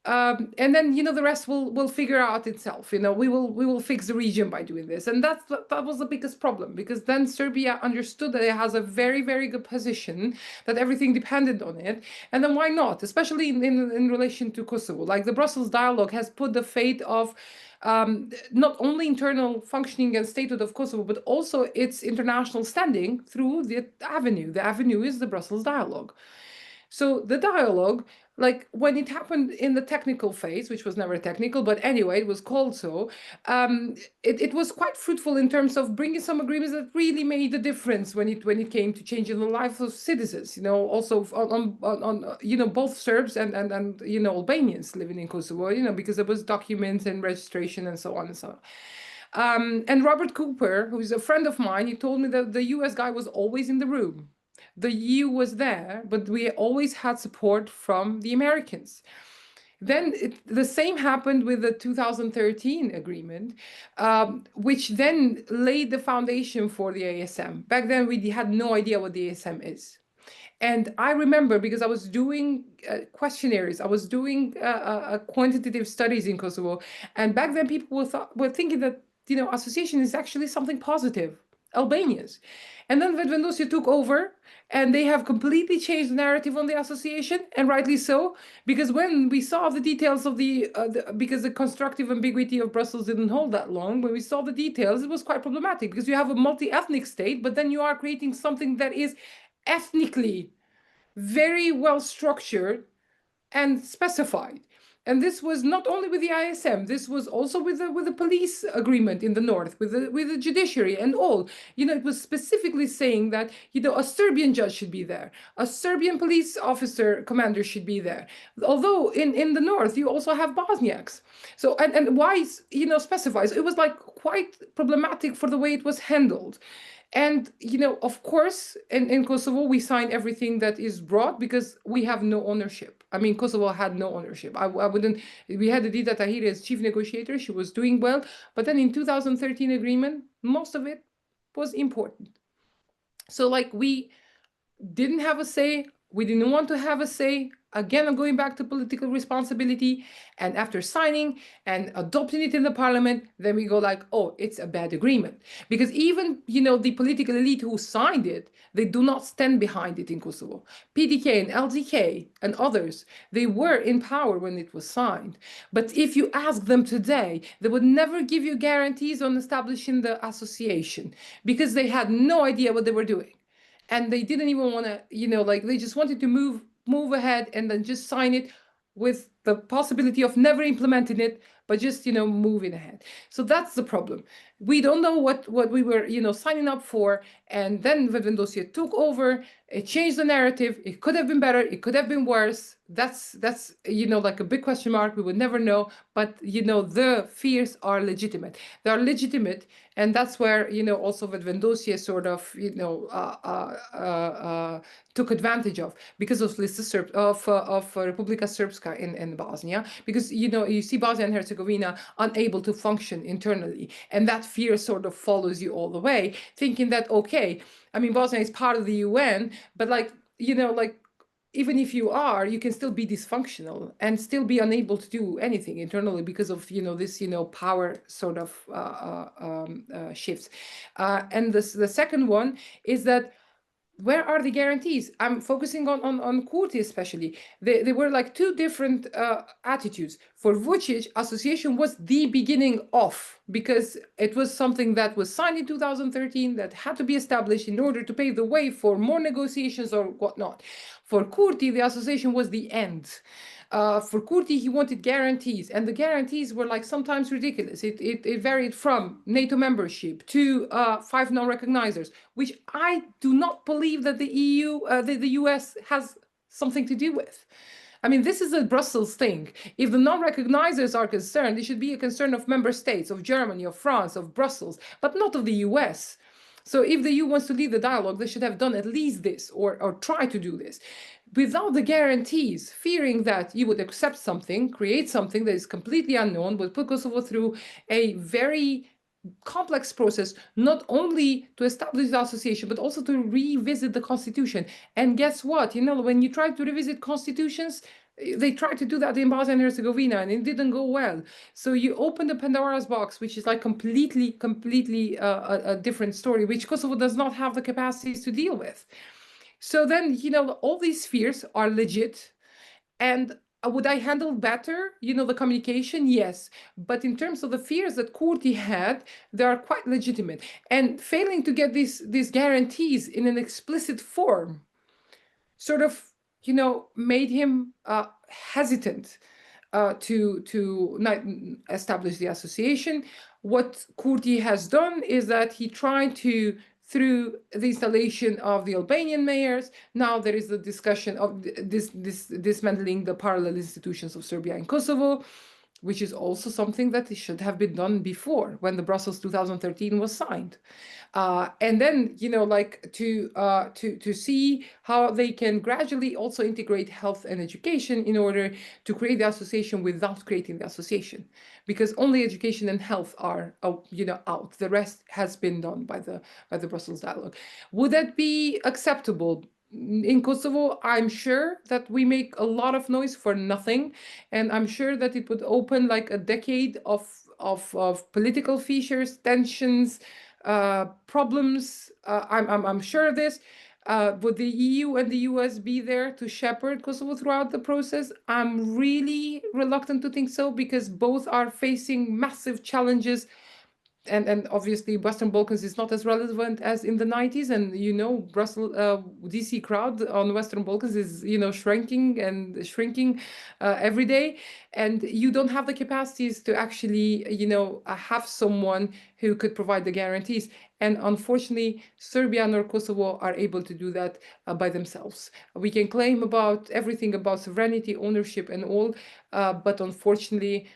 And then, you know, the rest will figure out itself. You know, we will fix the region by doing this. And that was the biggest problem, because then Serbia understood that it has a very, very good position, that everything depended on it. And then why not? Especially in relation to Kosovo. Like, the Brussels dialogue has put the fate of not only internal functioning and statehood of Kosovo, but also its international standing through the avenue. The avenue is the Brussels dialogue. So the dialogue, like when it happened in the technical phase, which was never technical, but anyway, it was called so, it was quite fruitful in terms of bringing some agreements that really made a difference when it came to changing the lives of citizens, you know, also on you know, both Serbs and you know, Albanians living in Kosovo, you know, because there was documents and registration and so on and so on. And Robert Cooper, who's a friend of mine, he told me that the US guy was always in the room. The EU was there, but we always had support from the Americans. Then the same happened with the 2013 agreement, which then laid the foundation for the ASM. Back then, we had no idea what the ASM is. And I remember, because I was doing questionnaires, I was doing quantitative studies in Kosovo, and back then people were thinking that, you know, association is actually something positive. Albanians. And then Vetëvendosje took over, and they have completely changed the narrative on the association, and rightly so, because when we saw the details of because the constructive ambiguity of Brussels didn't hold that long, when we saw the details, it was quite problematic, because you have a multi-ethnic state, but then you are creating something that is ethnically very well structured and specified. And this was not only with the ISM, this was also with the police agreement in the north, with the judiciary and all. You know, it was specifically saying that, you know, a Serbian judge should be there, a Serbian police officer commander should be there. Although in the north you also have Bosniaks. So and why, you know, specifies, it was like quite problematic for the way it was handled. And, you know, of course, in Kosovo, we sign everything that is brought because we have no ownership. I mean, Kosovo had no ownership. I wouldn't, we had Edita Tahiri as chief negotiator. She was doing well. But then in 2013 agreement, most of it was important. So like, we didn't have a say. We didn't want to have a say. Again, I'm going back to political responsibility. And after signing and adopting it in the parliament, then we go like, oh, it's a bad agreement. Because even, you know, the political elite who signed it, they do not stand behind it in Kosovo. PDK and LDK and others, they were in power when it was signed. But if you ask them today, they would never give you guarantees on establishing the association, because they had no idea what they were doing. And they didn't even want to, you know, like, they just wanted to move ahead and then just sign it with the possibility of never implementing it, but just, you know, moving ahead. So that's the problem. We don't know what we were, you know, signing up for. And then Vetëvendosje took over. It changed the narrative. It could have been better. It could have been worse. That's you know, like a big question mark. We would never know. But, you know, the fears are legitimate. They are legitimate. And that's where, you know, also Vetëvendosje sort of, you know, took advantage of, because of Republika Srpska in Bosnia. Because, you know, you see Bosnia and Herzegovina unable to function internally. And that fear sort of follows you all the way, thinking that, okay, I mean, Bosnia is part of the UN, but like, you know, like, even if you are, you can still be dysfunctional and still be unable to do anything internally because of, you know, this, you know, power sort of shifts. And the second one is that, where are the guarantees? I'm focusing on Kurti especially. They were like two different attitudes. For Vučić, association was the beginning of, because it was something that was signed in 2013 that had to be established in order to pave the way for more negotiations or whatnot. For Kurti, the association was the end. For Kurti, he wanted guarantees, and the guarantees were like sometimes ridiculous. It varied from NATO membership to 5 non-recognizers, which I do not believe that the EU, the US has something to do with. I mean, this is a Brussels thing. If the non-recognizers are concerned, it should be a concern of member states, of Germany, of France, of Brussels, but not of the US. So if the EU wants to lead the dialogue, they should have done at least this, or try to do this. Without the guarantees, fearing that you would accept something, create something that is completely unknown, would put Kosovo through a very complex process, not only to establish the association, but also to revisit the constitution. And guess what? You know, when you try to revisit constitutions, they tried to do that in Bosnia and Herzegovina, and it didn't go well. So you open the Pandora's box, which is like completely a different story, which Kosovo does not have the capacities to deal with. So then, you know, all these fears are legit. And would I handle better, you know, the communication? Yes. But in terms of the fears that Kurti had, they are quite legitimate. And failing to get these guarantees in an explicit form sort of, you know, made him hesitant to not establish the association. What Kurti has done is that he tried to, through the installation of the Albanian mayors, now there is the discussion of this dismantling the parallel institutions of Serbia and Kosovo, which is also something that should have been done before, when the Brussels 2013 was signed. And then, you know, like to see how they can gradually also integrate health and education in order to create the association without creating the association, because only education and health are, you know, out. The rest has been done by the Brussels dialogue. Would that be acceptable? In Kosovo, I'm sure that we make a lot of noise for nothing, and I'm sure that it would open like a decade of political fissures, tensions, problems. I'm sure of this. Would the EU and the US be there to shepherd Kosovo throughout the process? I'm really reluctant to think so, because both are facing massive challenges. And obviously Western Balkans is not as relevant as in the 90s, and you know, Brussels DC crowd on Western Balkans is, you know, shrinking every day, and you don't have the capacities to actually, you know, have someone who could provide the guarantees. And unfortunately, Serbia nor Kosovo are able to do that by themselves. We can claim about everything about sovereignty, ownership, and all, but unfortunately,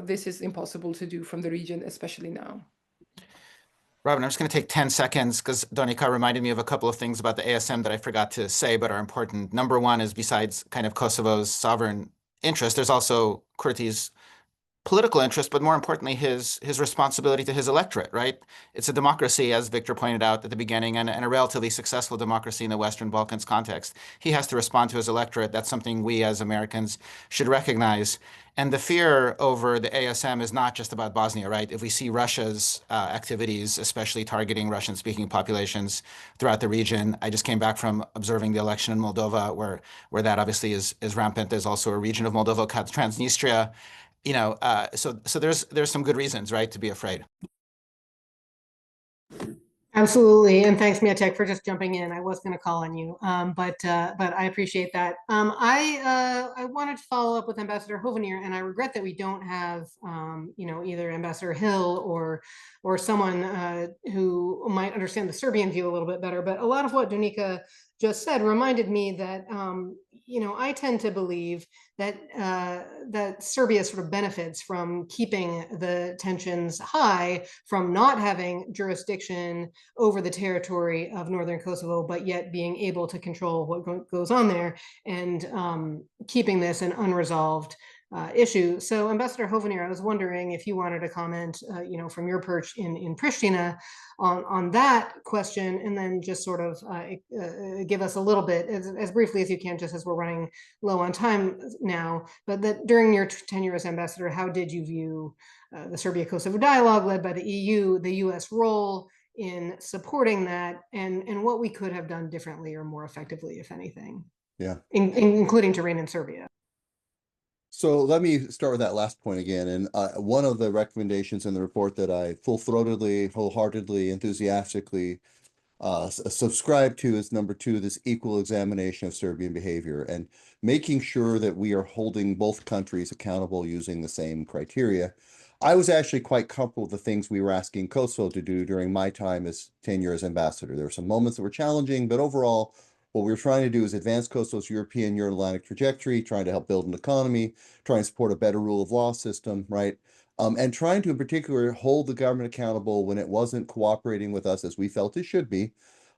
this is impossible to do from the region, especially now. Robin, I'm just going to take 10 seconds because Donika reminded me of a couple of things about the ASM that I forgot to say but are important. Number one is, besides kind of Kosovo's sovereign interest, there's also Kurti's political interest, but more importantly, his responsibility to his electorate, right? It's a democracy, as Victor pointed out at the beginning, and a relatively successful democracy in the Western Balkans context. He has to respond to his electorate. That's something we as Americans should recognize. And the fear over the ASM is not just about Bosnia, right? If we see Russia's activities, especially targeting Russian-speaking populations throughout the region, I just came back from observing the election in Moldova, where that obviously is rampant. There's also a region of Moldova called Transnistria. You know, so there's some good reasons, right, to be afraid. Absolutely, and thanks, Mieczysław, for just jumping in. I was going to call on you, but I appreciate that. I wanted to follow up with Ambassador Hovenier, and I regret that we don't have, you know, either Ambassador Hill or someone who might understand the Serbian view a little bit better. But a lot of what Donika just said reminded me that, you know, I tend to believe that that Serbia sort of benefits from keeping the tensions high, from not having jurisdiction over the territory of northern Kosovo, but yet being able to control what goes on there, and keeping this an unresolved issue. So, Ambassador Hovenier, I was wondering if you wanted to comment, you know, from your perch in Pristina on that question, and then just sort of give us a little bit, as briefly as you can, just as we're running low on time now, but that during your tenure as ambassador, how did you view the Serbia-Kosovo dialogue led by the EU, the US role in supporting that, and what we could have done differently or more effectively, if anything? Yeah, including terrain in Serbia. So let me start with that last point again. And one of the recommendations in the report that I full-throatedly, wholeheartedly, enthusiastically subscribe to is number 2, this equal examination of Serbian behavior, and making sure that we are holding both countries accountable using the same criteria. I was actually quite comfortable with the things we were asking Kosovo to do during my time as tenure as ambassador. There were some moments that were challenging, but overall, what we were trying to do is advance Kosovo's European Euro-Atlantic trajectory, trying to help build an economy, trying to support a better rule of law system, right? And trying to, in particular, hold the government accountable when it wasn't cooperating with us as we felt it should be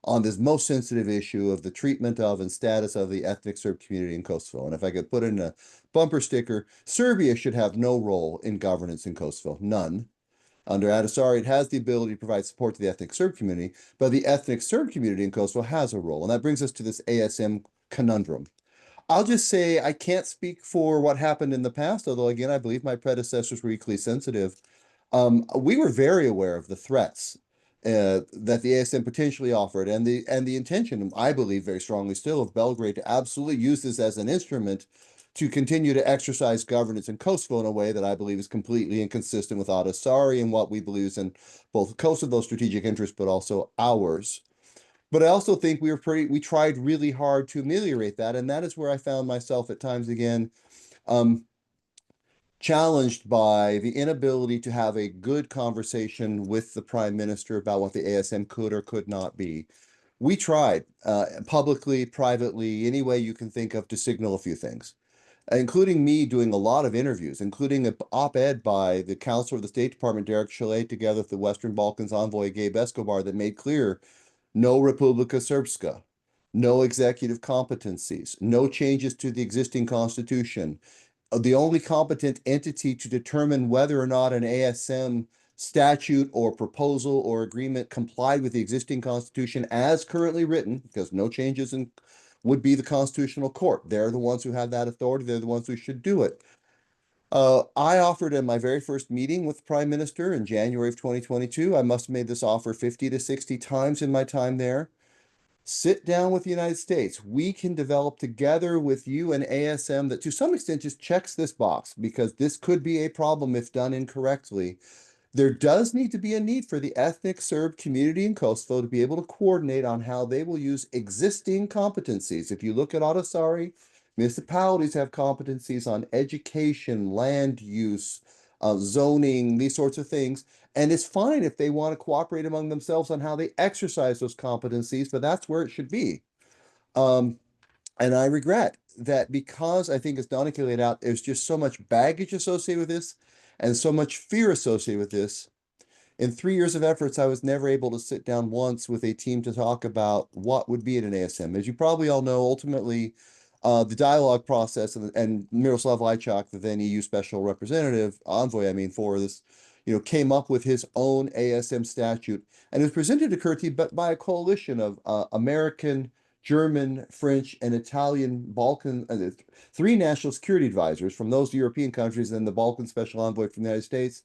on this most sensitive issue of the treatment of and status of the ethnic Serb community in Kosovo. And if I could put in a bumper sticker, Serbia should have no role in governance in Kosovo, none. Under Ahtisaari, it has the ability to provide support to the ethnic Serb community, but the ethnic Serb community in Kosovo has a role. And that brings us to this ASM conundrum. I'll just say I can't speak for what happened in the past, although again, I believe my predecessors were equally sensitive. We were very aware of the threats that the ASM potentially offered, and the intention, I believe very strongly still, of Belgrade to absolutely use this as an instrument to continue to exercise governance in Kosovo in a way that I believe is completely inconsistent with Ahtisaari and what we believe is in both Kosovo's strategic interests, but also ours. But I also think we tried really hard to ameliorate that. And that is where I found myself at times again, challenged by the inability to have a good conversation with the Prime Minister about what the ASM could or could not be. We tried publicly, privately, any way you can think of to signal a few things, including me doing a lot of interviews, including an op-ed by the Counselor of the State Department, Derek Chalet, together with the Western Balkans envoy, Gabe Escobar, that made clear no Republika Srpska, no executive competencies, no changes to the existing constitution. The only competent entity to determine whether or not an ASM statute or proposal or agreement complied with the existing constitution as currently written, because no changes would be the Constitutional Court. They're the ones who have that authority. They're the ones who should do it. I offered in my very first meeting with the Prime Minister in January of 2022, I must have made this offer 50 to 60 times in my time there. Sit down with the United States. We can develop together with you an ASM that to some extent just checks this box, because this could be a problem if done incorrectly. There does need to be a need for the ethnic Serb community in Kosovo to be able to coordinate on how they will use existing competencies. If you look at Ahtisaari, municipalities have competencies on education, land use, zoning, these sorts of things. And it's fine if they want to cooperate among themselves on how they exercise those competencies, but that's where it should be. And I regret that, because I think as Donika laid out, there's just so much baggage associated with this and so much fear associated with this. In 3 years of efforts, I was never able to sit down once with a team to talk about what would be in an ASM. As you probably all know, ultimately, the dialogue process and Miroslav Lajčák, the then EU special representative, envoy, for this, came up with his own ASM statute, and it was presented to Kurti, but by a coalition of American, German, French, and Italian Balkan, 3 national security advisors from those European countries, and the Balkan special envoy from the United States.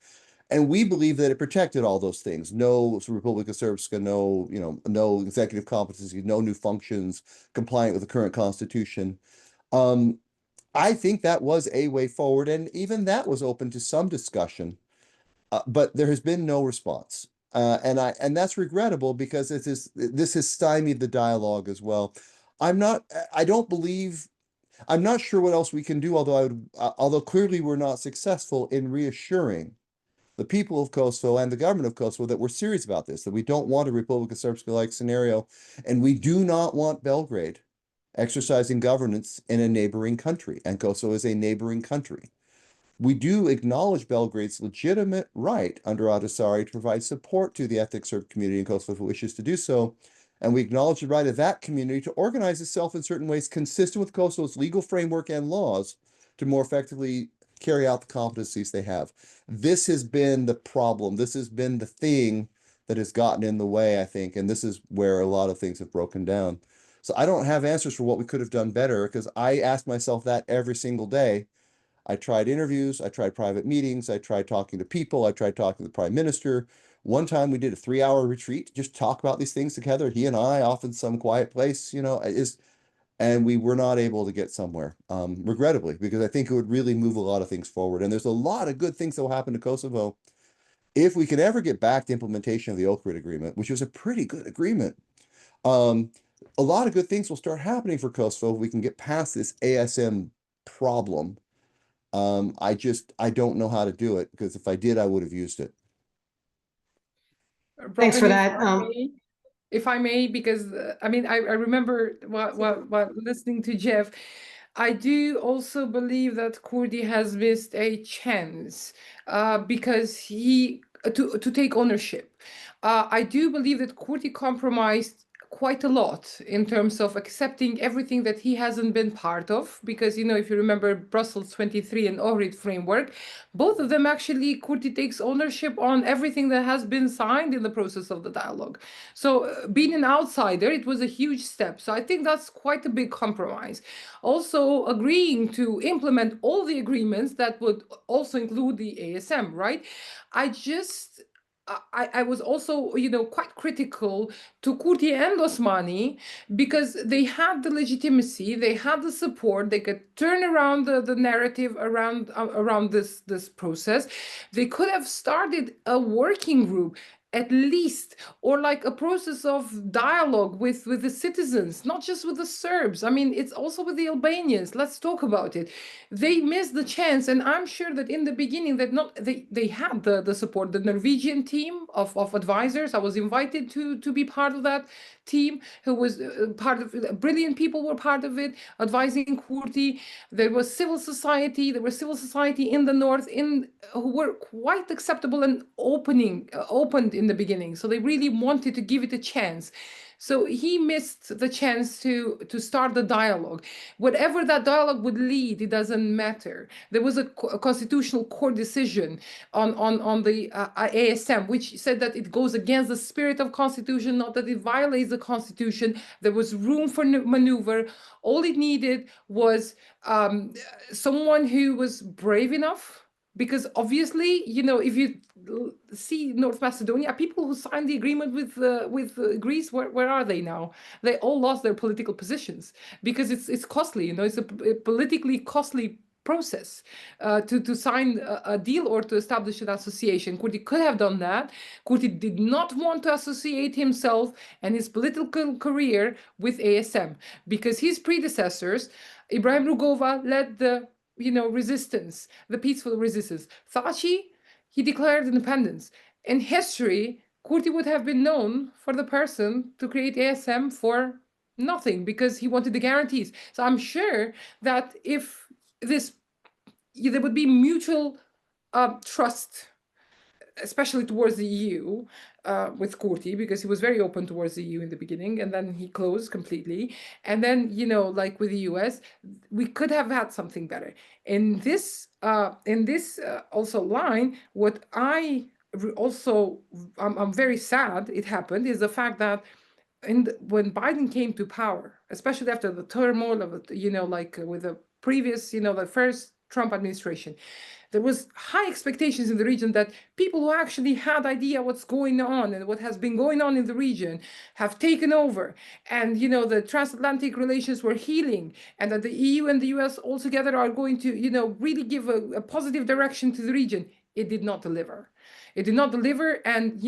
And we believe that it protected all those things. No Republika Srpska, no executive competency, no new functions compliant with the current constitution. I think that was a way forward, and even that was open to some discussion, but there has been no response. And that's regrettable, because this has stymied the dialogue as well. I'm not sure what else we can do, although clearly we're not successful in reassuring the people of Kosovo and the government of Kosovo that we're serious about this, that we don't want a Republika Srpska-like scenario, and we do not want Belgrade exercising governance in a neighboring country, and Kosovo is a neighboring country. We do acknowledge Belgrade's legitimate right under Ahtisaari to provide support to the ethnic Serb community in Kosovo who wishes to do so, and we acknowledge the right of that community to organize itself in certain ways consistent with Kosovo's legal framework and laws to more effectively carry out the competencies they have. This has been the problem. This has been the thing that has gotten in the way, I think, and this is where a lot of things have broken down. So I don't have answers for what we could have done better, because I ask myself that every single day. I tried interviews, I tried private meetings, I tried talking to people, I tried talking to the Prime Minister. One time we did a 3-hour retreat, just talk about these things together, he and I, off in some quiet place, and we were not able to get somewhere, regrettably, because I think it would really move a lot of things forward. And there's a lot of good things that will happen to Kosovo if we can ever get back to implementation of the Ohrid Agreement, which was a pretty good agreement. A lot of good things will start happening for Kosovo if we can get past this ASM problem. I don't know how to do it, because if I did, I would have used it. Thanks for that. If I may, because I remember while listening to Jeff, I do also believe that Kurdi has missed a chance because to take ownership. I do believe that Kurdi compromised quite a lot in terms of accepting everything that he hasn't been part of, because, you know, if you remember Brussels 23 and Ohrid framework, both of them actually, Kurti takes ownership on everything that has been signed in the process of the dialogue. So being an outsider, it was a huge step. So I think that's quite a big compromise. Also agreeing to implement all the agreements that would also include the ASM, right? I was also, you know, quite critical to Kurti and Osmani, because they had the legitimacy, they had the support, they could turn around the narrative around this process. They could have started a working group at least, or like a process of dialogue with the citizens, not just with the Serbs. I mean, it's also with the Albanians. Let's talk about it. They missed the chance, and I'm sure that in the beginning that they had the support. The Norwegian team of advisors, I was invited to be part of that team, who was part of brilliant people were part of it, advising Kurti. There was civil society. There was civil society in the north who were quite acceptable and opened in the beginning. So they really wanted to give it a chance. So he missed the chance to start the dialogue. Whatever that dialogue would lead, it doesn't matter. There was a constitutional court decision on the ASM, which said that it goes against the spirit of constitution, not that it violates the constitution. There was room for maneuver. All it needed was someone who was brave enough. Because obviously, you know, if you see North Macedonia, people who signed the agreement with Greece, where are they now? They all lost their political positions because it's costly. You know, it's a politically costly process to sign a deal or to establish an association. Kurti could have done that. Kurti did not want to associate himself and his political career with ASM because his predecessors, Ibrahim Rugova, led the resistance, the peaceful resistance. Thaçi, he declared independence. In history, Kurti would have been known for the person to create ASM for nothing because he wanted the guarantees. So I'm sure that if there would be mutual trust, especially towards the EU, with Kurti, because he was very open towards the EU in the beginning, and then he closed completely. And then, like with the US, we could have had something better. In this also line, what I'm very sad it happened is the fact that when Biden came to power, especially after the turmoil of with the previous, the first Trump administration, there was high expectations in the region that people who actually had idea what's going on and what has been going on in the region have taken over. And, the transatlantic relations were healing, and that the EU and the US altogether are going to, really give a positive direction to the region. It did not deliver. It did not deliver. And,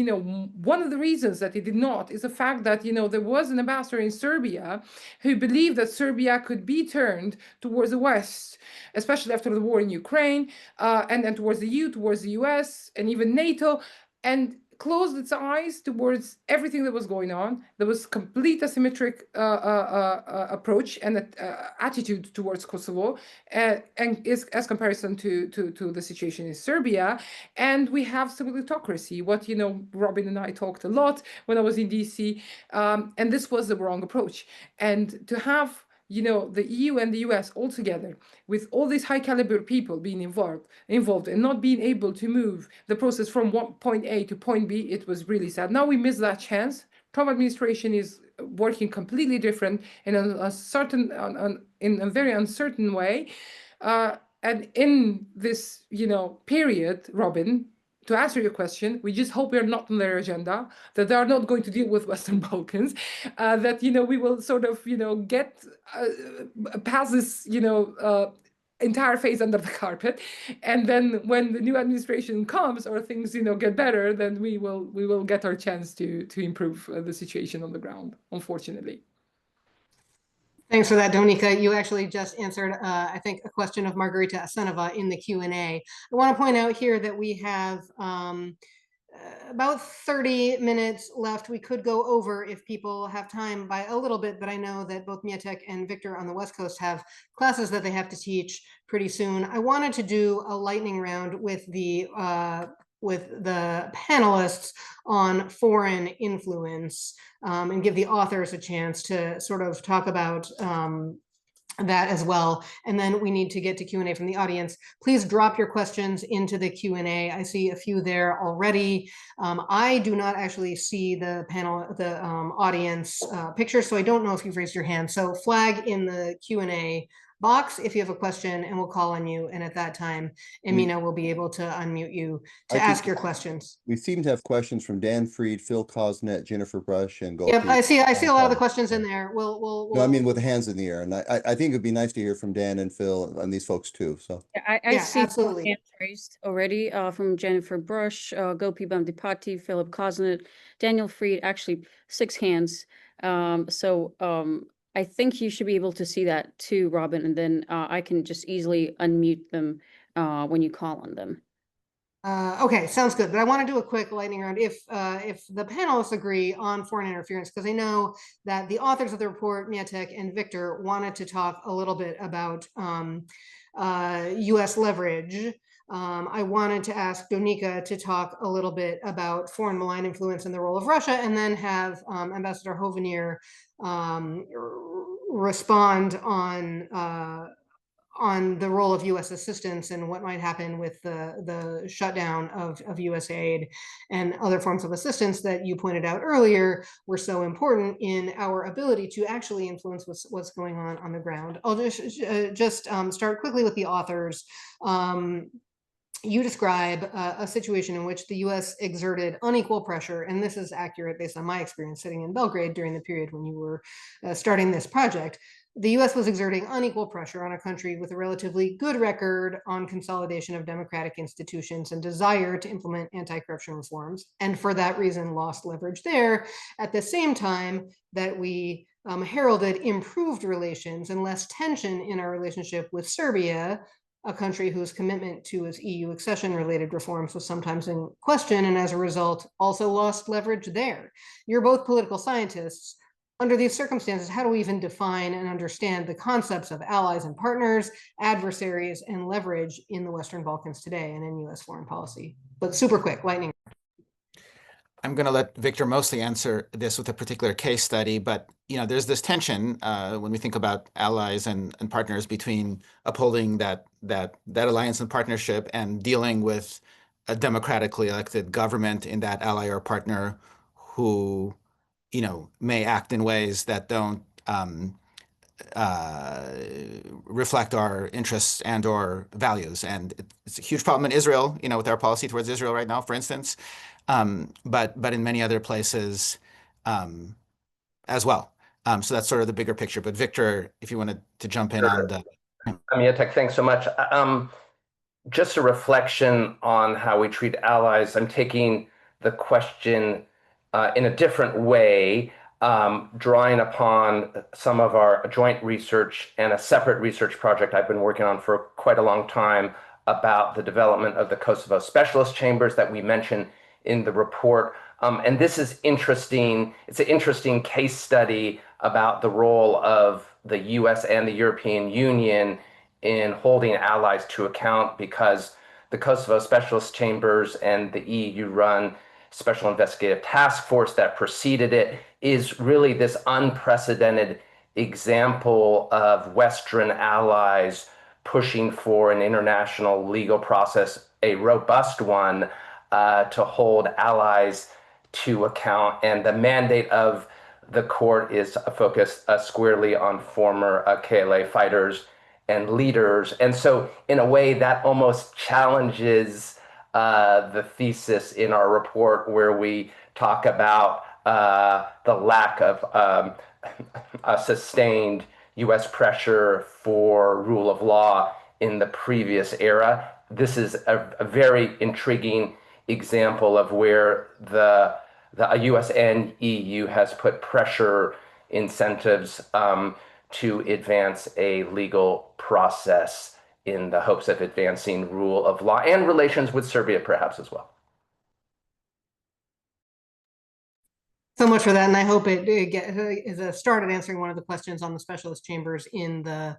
one of the reasons that it did not is the fact that, there was an ambassador in Serbia who believed that Serbia could be turned towards the West, especially after the war in Ukraine, and then towards the EU, towards the US, and even NATO, and closed its eyes towards everything that was going on. There was complete asymmetric approach and attitude towards Kosovo, and as comparison to the situation in Serbia. And we have civil autocracy, what Robin and I talked a lot when I was in DC, and this was the wrong approach. And to have the EU and the US all together with all these high caliber people being involved and not being able to move the process from point A to point B, it was really sad. Now we miss that chance. Trump administration is working completely different in in a very uncertain way. And in this, period, Robin, to answer your question, we just hope we're not on their agenda, that they are not going to deal with Western Balkans, that, we will sort of, get past this, entire phase under the carpet. And then when the new administration comes or things, get better, then we will get our chance to improve the situation on the ground, unfortunately. Thanks for that, Donika. You actually just answered, I think, a question of Margarita Asenova in the Q&A. I want to point out here that we have about 30 minutes left. We could go over if people have time by a little bit, but I know that both Mieczysław and Victor on the West Coast have classes that they have to teach pretty soon. I wanted to do a lightning round with the the panelists on foreign influence, and give the authors a chance to sort of talk about that as well. And then we need to get to Q&A from the audience. Please drop your questions into the Q&A. I see a few there already. I do not actually see the audience picture, so I don't know if you've raised your hand. So flag in the Q&A box if you have a question, and we'll call on you. And at that time, Emina will be able to unmute you to ask your questions. We seem to have questions from Dan Freed, Phil Cosnet, Jennifer Brush, and Gopi. Yep, I see a lot of the questions in there. We'll No, I mean with the hands in the air, and I think it'd be nice to hear from Dan and Phil and these folks too. So I see absolutely. hands raised already from Jennifer Brush, Gopi Bandipati, Philip Cosnet, Daniel Freed, actually 6 hands. I think you should be able to see that too, Robin, and then I can just easily unmute them when you call on them. Okay, sounds good. But I want to do a quick lightning round. If the panelists agree on foreign interference, because I know that the authors of the report, Mieczysław and Victor, wanted to talk a little bit about U.S. leverage. I wanted to ask Donika to talk a little bit about foreign malign influence and the role of Russia, and then have Ambassador Hovenier respond on the role of U.S. assistance and what might happen with the shutdown of U.S. aid and other forms of assistance that you pointed out earlier were so important in our ability to actually influence what's going on the ground. I'll just start quickly with the authors. You describe a situation in which the U.S. exerted unequal pressure, and this is accurate based on my experience sitting in Belgrade during the period when you were starting this project. The U.S. was exerting unequal pressure on a country with a relatively good record on consolidation of democratic institutions and desire to implement anti-corruption reforms, and for that reason lost leverage there, at the same time that we heralded improved relations and less tension in our relationship with Serbia, a country whose commitment to its EU accession-related reforms was sometimes in question, and as a result also lost leverage there. You're both political scientists. Under these circumstances, how do we even define and understand the concepts of allies and partners, adversaries, and leverage in the Western Balkans today and in U.S. foreign policy? But super quick, lightning. I'm going to let Victor mostly answer this with a particular case study, but there's this tension when we think about allies and partners between upholding that alliance and partnership and dealing with a democratically elected government in that ally or partner who may act in ways that don't reflect our interests and or values. And it's a huge problem in Israel, with our policy towards Israel right now, for instance, but in many other places as well. So that's sort of the bigger picture. But Victor, if you wanted to jump in on the... Mieczysław, thanks so much. Just a reflection on how we treat allies. I'm taking the question in a different way, drawing upon some of our joint research and a separate research project I've been working on for quite a long time about the development of the Kosovo specialist chambers that we mention in the report. And this is interesting. It's an interesting case study about the role of the US and the European Union in holding allies to account, because the Kosovo specialist chambers and the EU-run Special Investigative Task Force that preceded it is really this unprecedented example of Western allies pushing for an international legal process, a robust one, to hold allies to account. And the mandate of the court is focused squarely on former KLA fighters and leaders. And so in a way that almost challenges the thesis in our report where we talk about the lack of a sustained US pressure for rule of law in the previous era. This is a very intriguing example of where the US and EU has put pressure incentives to advance a legal process in the hopes of advancing rule of law and relations with Serbia perhaps as well. So much for that, and I hope it is a start at answering one of the questions on the specialist chambers in the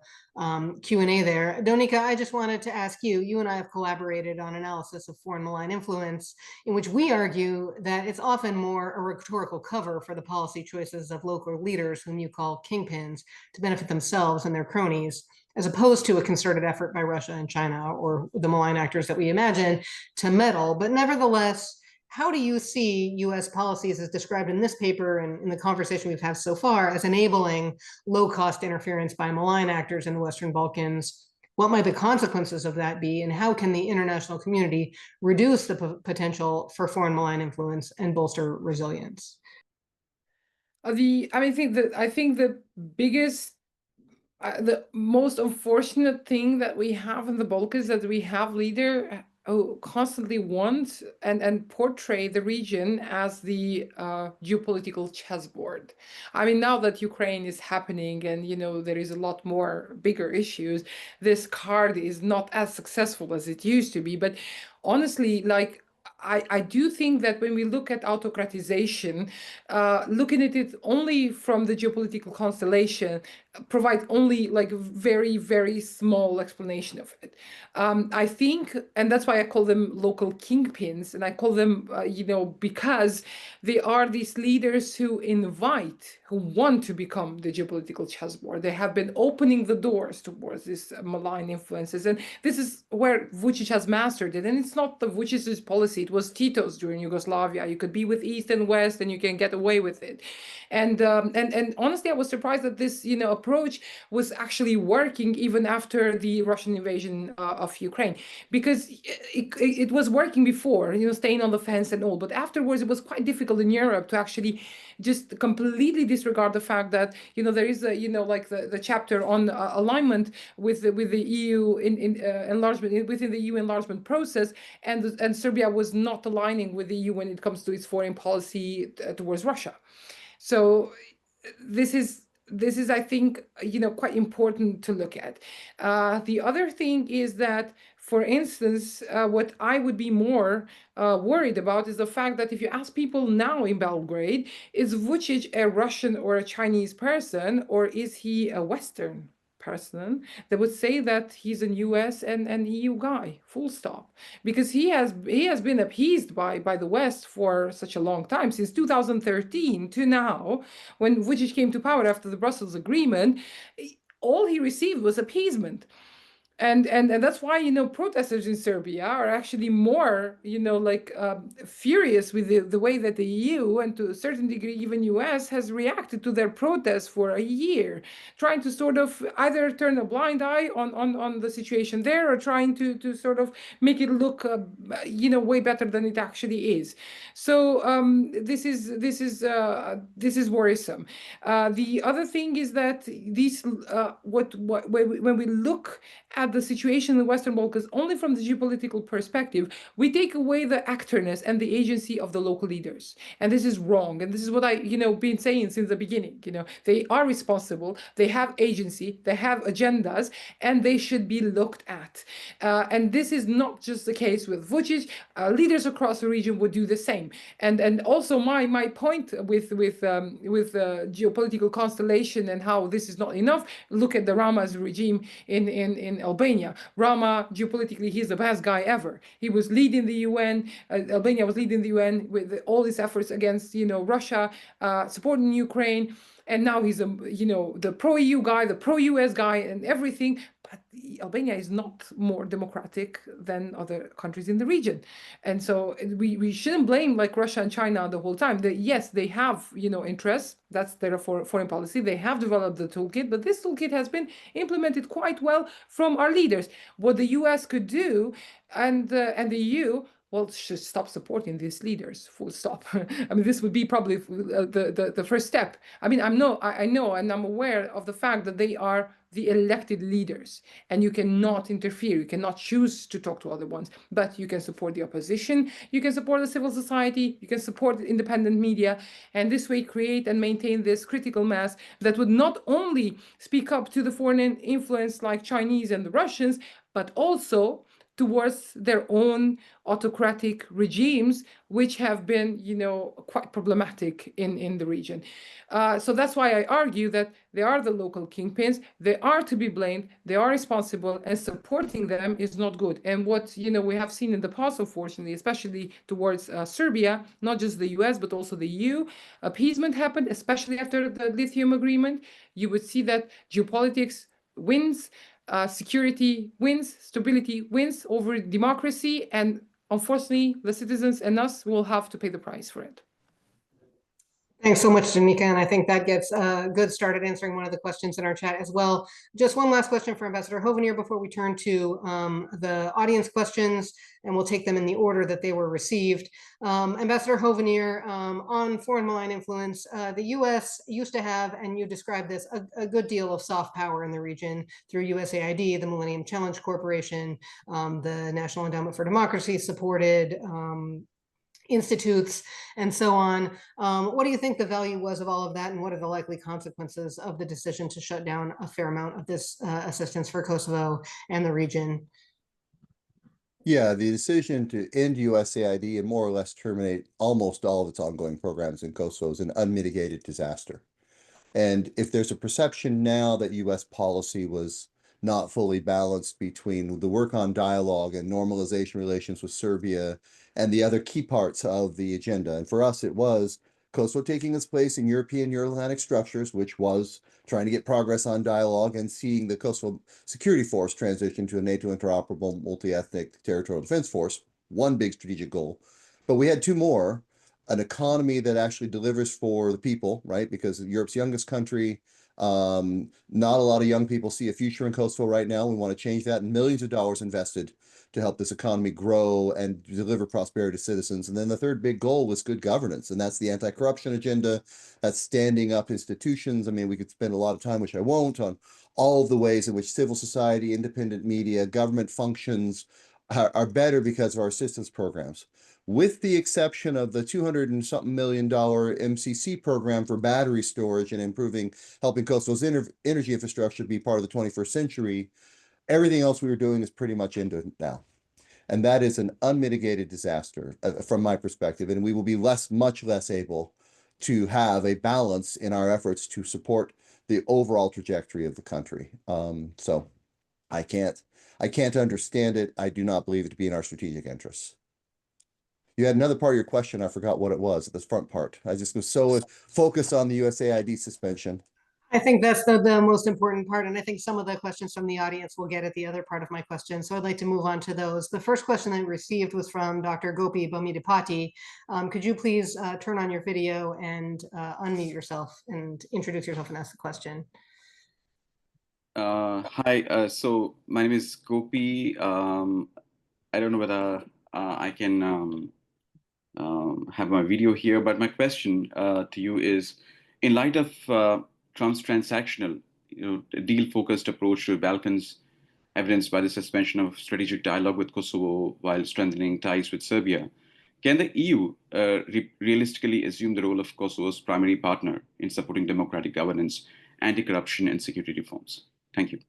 Q&A there. Donika, I just wanted to ask you, you and I have collaborated on analysis of foreign malign influence, in which we argue that it's often more a rhetorical cover for the policy choices of local leaders, whom you call kingpins, to benefit themselves and their cronies, as opposed to a concerted effort by Russia and China, or the malign actors that we imagine, to meddle. But nevertheless, how do you see U.S. policies as described in this paper and in the conversation we've had so far as enabling low-cost interference by malign actors in the Western Balkans? What might the consequences of that be, and how can the international community reduce the potential for foreign malign influence and bolster resilience? I think the biggest, the most unfortunate thing that we have in the Balkans is that we have leaders who constantly want and portray the region as the geopolitical chessboard. I mean, now that Ukraine is happening and, you know, there is a lot more bigger issues, this card is not as successful as it used to be. But honestly, like, I do think that when we look at autocratization, looking at it only from the geopolitical constellation provide only like very, very small explanation of it. I think, and that's why I call them local kingpins, and I call them, you know, because they are these leaders who invite, who want to become the geopolitical chessboard. They have been opening the doors towards these malign influences, and this is where Vučić has mastered it. And it's not the Vučić's policy; it was Tito's during Yugoslavia. You could be with East and West, and you can get away with it. And honestly, I was surprised that this, you know, approach was actually working even after the Russian invasion of Ukraine, because it was working before, you know, staying on the fence and all. But afterwards, it was quite difficult in Europe to actually just completely disregard the fact that, you know, there is a, you know, like the chapter on alignment with the EU in enlargement, within the EU enlargement process, and Serbia was not aligning with the EU when it comes to its foreign policy towards Russia. So this is, I think, you know, quite important to look at. The other thing is that, for instance, what I would be more worried about is the fact that if you ask people now in Belgrade, is Vučić a Russian or a Chinese person, or is he a Western person? They would say that he's a US and EU guy, full stop, because he has been appeased by the West for such a long time, since 2013 to now, when Vučić came to power after the Brussels Agreement. All he received was appeasement. And that's why, you know, protesters in Serbia are actually more, you know, like furious with the way that the EU, and to a certain degree even US, has reacted to their protests for a year, trying to sort of either turn a blind eye on the situation there, or trying to sort of make it look, you know, way better than it actually is. So this is worrisome. The other thing is that these when we look at the situation in the Western Balkans only from the geopolitical perspective, we take away the actorness and the agency of the local leaders. And this is wrong. And this is what I, you know, been saying since the beginning. You know, they are responsible, they have agency, they have agendas, and they should be looked at. And this is not just the case with Vučić. Leaders across the region would do the same. And also my point with geopolitical constellation and how this is not enough. Look at the Rama's regime in Albania. Rama, geopolitically, he's the best guy ever. He was leading the UN. Albania was leading the UN with all his efforts against, you know, Russia, supporting Ukraine. And now he's you know, the pro-EU guy, the pro-US guy, and everything. But Albania is not more democratic than other countries in the region. And so we shouldn't blame like Russia and China the whole time. Yes, they have, you know, interests. That's their foreign policy. They have developed the toolkit, but this toolkit has been implemented quite well from our leaders. What the US could do, and the EU, well, should stop supporting these leaders, full stop. I mean, this would be probably the first step. I mean, I know, and I'm aware of the fact that they are the elected leaders, and you cannot interfere. You cannot choose to talk to other ones, but you can support the opposition, you can support the civil society, you can support independent media, and this way create and maintain this critical mass that would not only speak up to the foreign influence like Chinese and the Russians, but also towards their own autocratic regimes, which have been, quite problematic in the region. So that's why I argue that they are the local kingpins. They are to be blamed. They are responsible, and supporting them is not good. And what we have seen in the past, unfortunately, especially towards Serbia, not just the U.S. but also the EU, appeasement happened, especially after the lithium agreement. You would see that geopolitics wins. Security wins, stability wins over democracy, and unfortunately, the citizens and us will have to pay the price for it. Thanks so much, Danica, and I think that gets a good start at answering one of the questions in our chat as well. Just one last question for Ambassador Hovenier before we turn to the audience questions, and we'll take them in the order that they were received. Ambassador Hovenier, on foreign malign influence, the U.S. used to have, and you described this, a good deal of soft power in the region through USAID, the Millennium Challenge Corporation, the National Endowment for Democracy supported institutes, and so on. What do you think the value was of all of that, and what are the likely consequences of the decision to shut down a fair amount of this assistance for Kosovo and the region? Yeah, the decision to end USAID and more or less terminate almost all of its ongoing programs in Kosovo is an unmitigated disaster. And if there's a perception now that U.S. policy was not fully balanced between the work on dialogue and normalization relations with Serbia and the other key parts of the agenda. And for us, it was Kosovo taking its place in European Euro-Atlantic structures, which was trying to get progress on dialogue and seeing the Kosovo Security Force transition to a NATO interoperable multi-ethnic territorial defense force, one big strategic goal. But we had two more: an economy that actually delivers for the people, right? Because Europe's youngest country, not a lot of young people see a future in Kosovo right now. We want to change that, and millions of dollars invested to help this economy grow and deliver prosperity to citizens. And then the third big goal was good governance, and that's the anti-corruption agenda. That's standing up institutions. I mean, we could spend a lot of time, which I won't, on all of the ways in which civil society, independent media, government functions are better because of our assistance programs, with the exception of the $200 and something million MCC program for battery storage and helping Kosovo's energy infrastructure be part of the 21st century. Everything else we were doing is pretty much into it now. And that is an unmitigated disaster from my perspective. And we will be much less able to have a balance in our efforts to support the overall trajectory of the country. So I can't understand it. I do not believe it to be in our strategic interests. You had another part of your question. I forgot what it was, this front part. I just was so focused on the USAID suspension. I think that's the most important part, and I think some of the questions from the audience will get at the other part of my question. So I'd like to move on to those. The first question I received was from Dr. Gopi Bamidipati. Could you please turn on your video and unmute yourself and introduce yourself and ask the question? Hi, so my name is Gopi. I don't know whether I can have my video here, but my question to you is, in light of Trump's transactional, deal-focused approach to Balkans, evidenced by the suspension of strategic dialogue with Kosovo while strengthening ties with Serbia, can the EU realistically assume the role of Kosovo's primary partner in supporting democratic governance, anti-corruption, and security reforms? Thank you.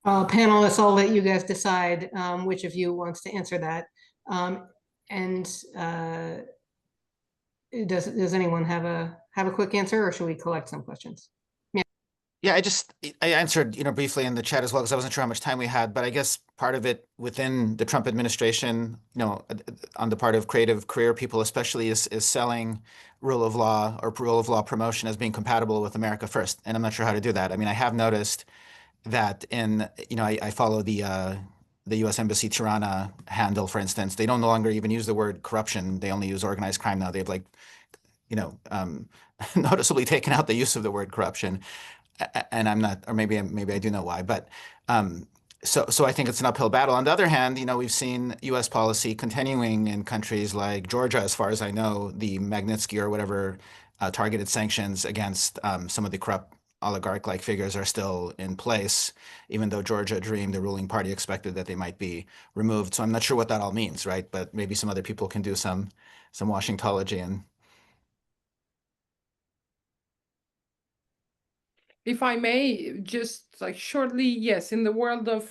Panelists, I'll let you guys decide which of you wants to answer that. Does anyone have a quick answer, or should we collect some questions? Yeah, I answered, briefly in the chat as well, because I wasn't sure how much time we had, but I guess part of it within the Trump administration, on the part of creative career people especially, is selling rule of law or rule of law promotion as being compatible with America first. And I'm not sure how to do that. I mean, I have noticed that I follow the U.S. Embassy Tirana handle, for instance. They don't no longer even use the word corruption. They only use organized crime now. They've noticeably taken out the use of the word corruption. And I'm not, or maybe I do know why, but so I think it's an uphill battle. On the other hand, we've seen U.S. policy continuing in countries like Georgia, as far as I know, the Magnitsky or whatever targeted sanctions against some of the corrupt oligarch-like figures are still in place, even though Georgia Dream, the ruling party, expected that they might be removed. So I'm not sure what that all means, right? But maybe some other people can do some Washingtology and. If I may, just like shortly, yes, in the world of,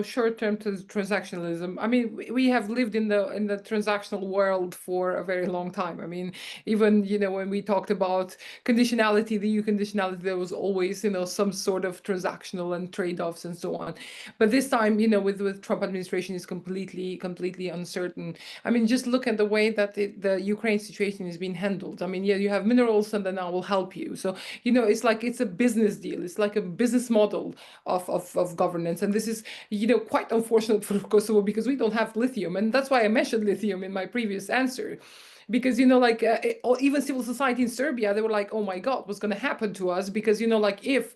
short-term transactionalism, I mean, we have lived in the transactional world for a very long time. I mean, even, when we talked about conditionality, the EU conditionality, there was always, some sort of transactional and trade-offs and so on. But this time, with Trump administration is completely uncertain. I mean, just look at the way that the Ukraine situation is being handled. I mean, yeah, you have minerals and then I will help you. So, it's like it's a business deal. It's like a business model of governance. And this is, quite unfortunate for Kosovo because we don't have lithium. And that's why I mentioned lithium in my previous answer. Because, even civil society in Serbia, they were like, oh my God, what's going to happen to us? Because, if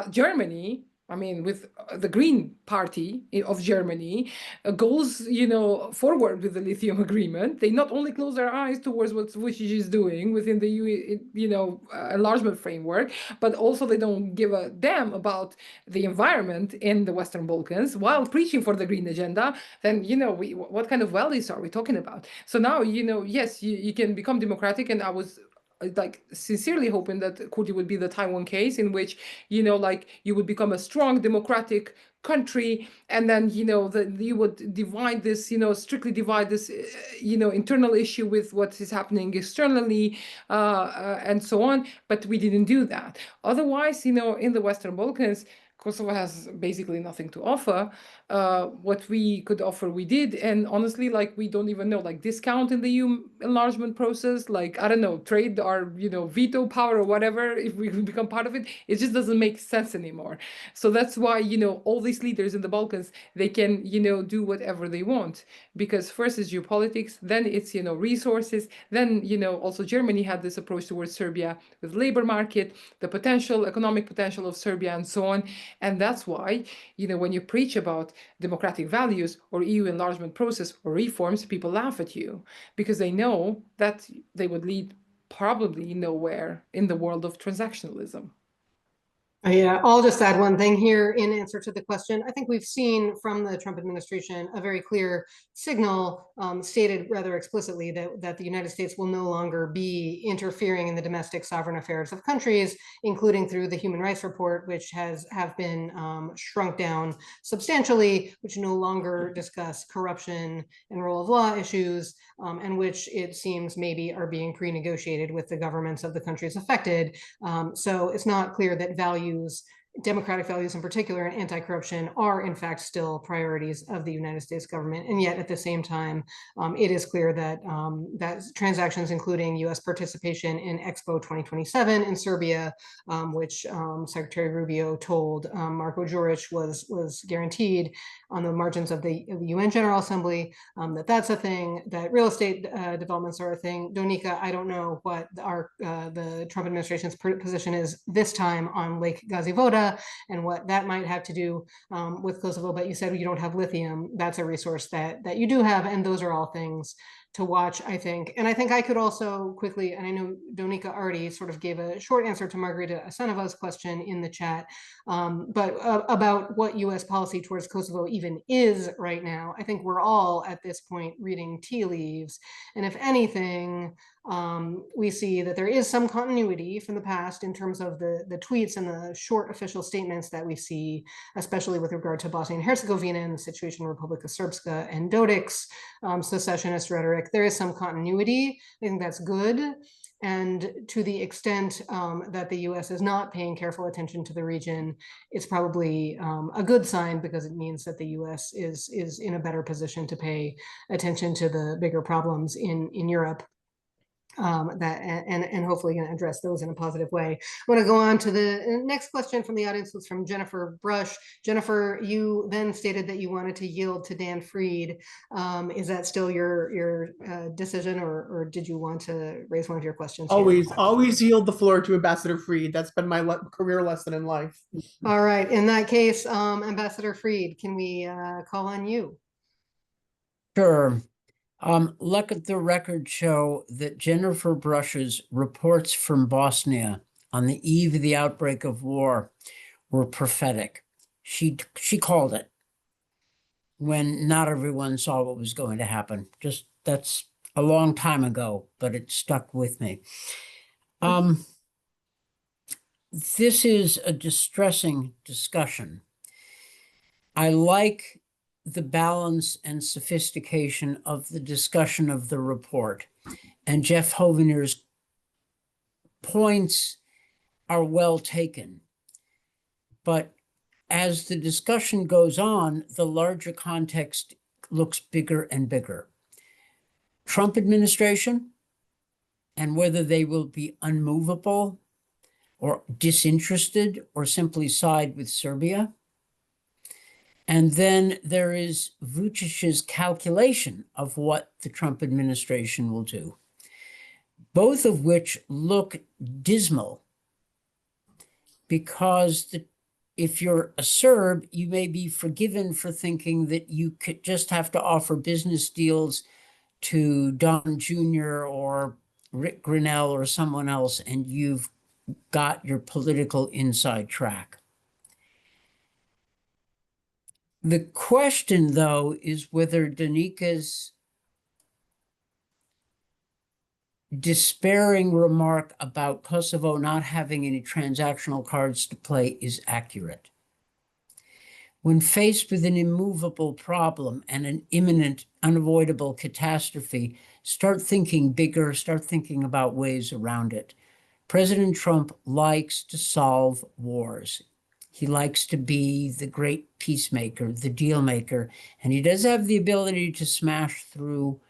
Germany, I mean, with the Green Party of Germany goes, forward with the lithium agreement, they not only close their eyes towards what Vučić is doing within the EU, enlargement framework, but also they don't give a damn about the environment in the Western Balkans while preaching for the green agenda. Then, what kind of values are we talking about? So now, yes, you can become democratic, and I was like sincerely hoping that Kurdi would be the Taiwan case in which, you would become a strong democratic country, and then, you would divide this, strictly divide this, internal issue with what is happening externally, and so on. But we didn't do that. Otherwise, in the Western Balkans, Kosovo has basically nothing to offer. What we could offer, we did. And honestly, like, we don't even know, like, discount in the EU enlargement process, like, I don't know, trade our, veto power or whatever, if we become part of it, it just doesn't make sense anymore. So that's why, all these leaders in the Balkans, they can, do whatever they want. Because first is geopolitics, then it's, resources, then, also Germany had this approach towards Serbia with labor market, the potential, economic potential of Serbia and so on. And that's why, when you preach about democratic values or EU enlargement process or reforms, people laugh at you because they know that they would lead probably nowhere in the world of transactionalism. Yeah, I'll just add one thing here in answer to the question. I think we've seen from the Trump administration a very clear signal stated rather explicitly that the United States will no longer be interfering in the domestic sovereign affairs of countries, including through the Human Rights Report, which have been shrunk down substantially, which no longer discuss corruption and rule of law issues, and which it seems maybe are being pre-negotiated with the governments of the countries affected. So it's not clear that democratic values in particular, and anti-corruption are in fact still priorities of the United States government. And yet at the same time, it is clear that transactions including US participation in Expo 2027 in Serbia, which Secretary Rubio told Marko Đurić was guaranteed on the margins of the UN General Assembly, that's a thing, that real estate developments are a thing. Donika, I don't know what the Trump administration's position is this time on Lake Gazivoda and what that might have to do with Kosovo, but you said you don't have lithium. That's a resource that you do have, and those are all things to watch, I think. And I think I could also quickly, and I know Donika already sort of gave a short answer to Margarita Asenova's question in the chat, but about what US policy towards Kosovo even is right now. I think we're all at this point reading tea leaves. And if anything, we see that there is some continuity from the past in terms of the tweets and the short official statements that we see, especially with regard to Bosnia and Herzegovina and the situation in Republika Srpska and Dodik's secessionist rhetoric. There is some continuity. I think that's good. And to the extent that the US is not paying careful attention to the region, it's probably a good sign, because it means that the US is in a better position to pay attention to the bigger problems in Europe. And hopefully going to address those in a positive way. I want to go on to the next question from the audience. Was from Jennifer Brush. Jennifer, you then stated that you wanted to yield to Dan Fried. Is that still your decision, or did you want to raise one of your questions? Always yield the floor to Ambassador Fried. That's been my career lesson in life. All right. In that case, Ambassador Fried, can we call on you? Sure. Let the record show that Jennifer Brush's reports from Bosnia on the eve of the outbreak of war were prophetic. She called it when not everyone saw what was going to happen. That's a long time ago, but it stuck with me. this is a distressing discussion. I like the balance and sophistication of the discussion of the report, and Jeff Hovener's points are well taken. But as the discussion goes on, the larger context looks bigger and bigger. Trump administration and whether they will be unmovable or disinterested or simply side with Serbia. And then there is Vučić's calculation of what the Trump administration will do, both of which look dismal because if you're a Serb, you may be forgiven for thinking that you could just have to offer business deals to Don Jr. or Rick Grinnell or someone else, and you've got your political inside track. The question, though, is whether Danika's despairing remark about Kosovo not having any transactional cards to play is accurate. When faced with an immovable problem and an imminent, unavoidable catastrophe, start thinking bigger, start thinking about ways around it. President Trump likes to solve wars. He likes to be the great peacemaker, the deal maker, and he does have the ability to smash through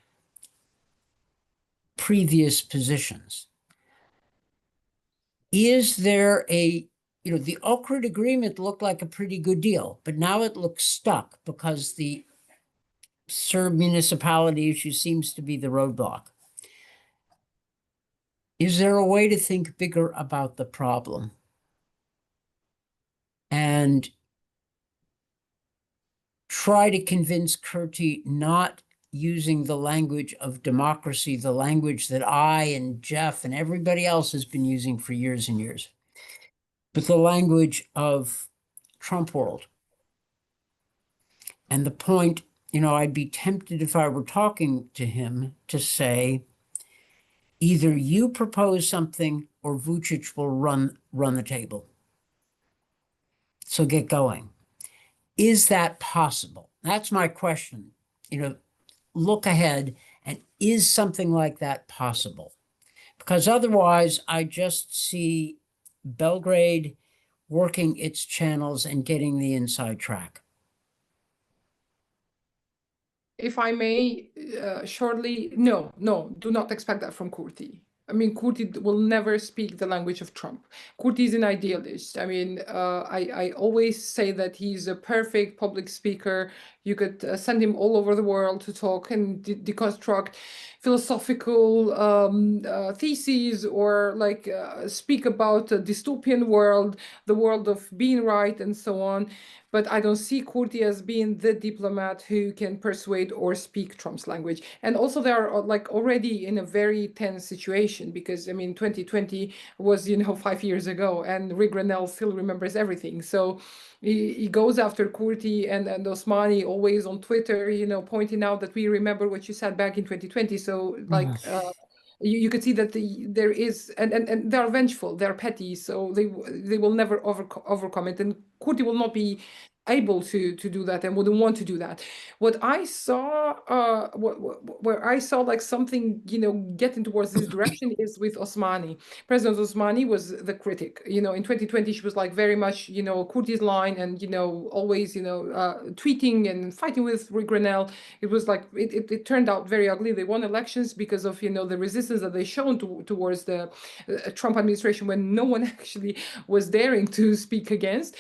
previous positions. Is there the Ohrid agreement looked like a pretty good deal, but now it looks stuck because the Serb municipality issue seems to be the roadblock. Is there a way to think bigger about the problem and try to convince Kurti not using the language of democracy, the language that I and Jeff and everybody else has been using for years and years, but the language of Trump world? And the point, I'd be tempted if I were talking to him to say, either you propose something or Vučić will run the table. So get going. Is that possible? That's my question. Look ahead, and is something like that possible? Because otherwise, I just see Belgrade working its channels and getting the inside track. If I may, shortly, no, do not expect that from Kurti. I mean, Kurti will never speak the language of Trump. Kurti is an idealist. I mean, I always say that he's a perfect public speaker. You could send him all over the world to talk and deconstruct philosophical theses or speak about a dystopian world, the world of being right and so on. But I don't see Kurti as being the diplomat who can persuade or speak Trump's language. And also they are already in a very tense situation because, 2020 was, 5 years ago and Rick Grinnell still remembers everything. So he goes after Kurti and Osmani always on Twitter, pointing out that we remember what you said back in 2020. So you could see that there is, and they're vengeful, they're petty, so they will never overcome it. And Kurti will not be able to do that and wouldn't want to do that. What I saw, where I saw something, getting towards this direction is with Osmani. President Osmani was the critic. In 2020, she was very much, Kurti's line and, always, tweeting and fighting with Rick Grinnell. It was it turned out very ugly. They won elections because of, the resistance that they shown towards the Trump administration when no one actually was daring to speak against.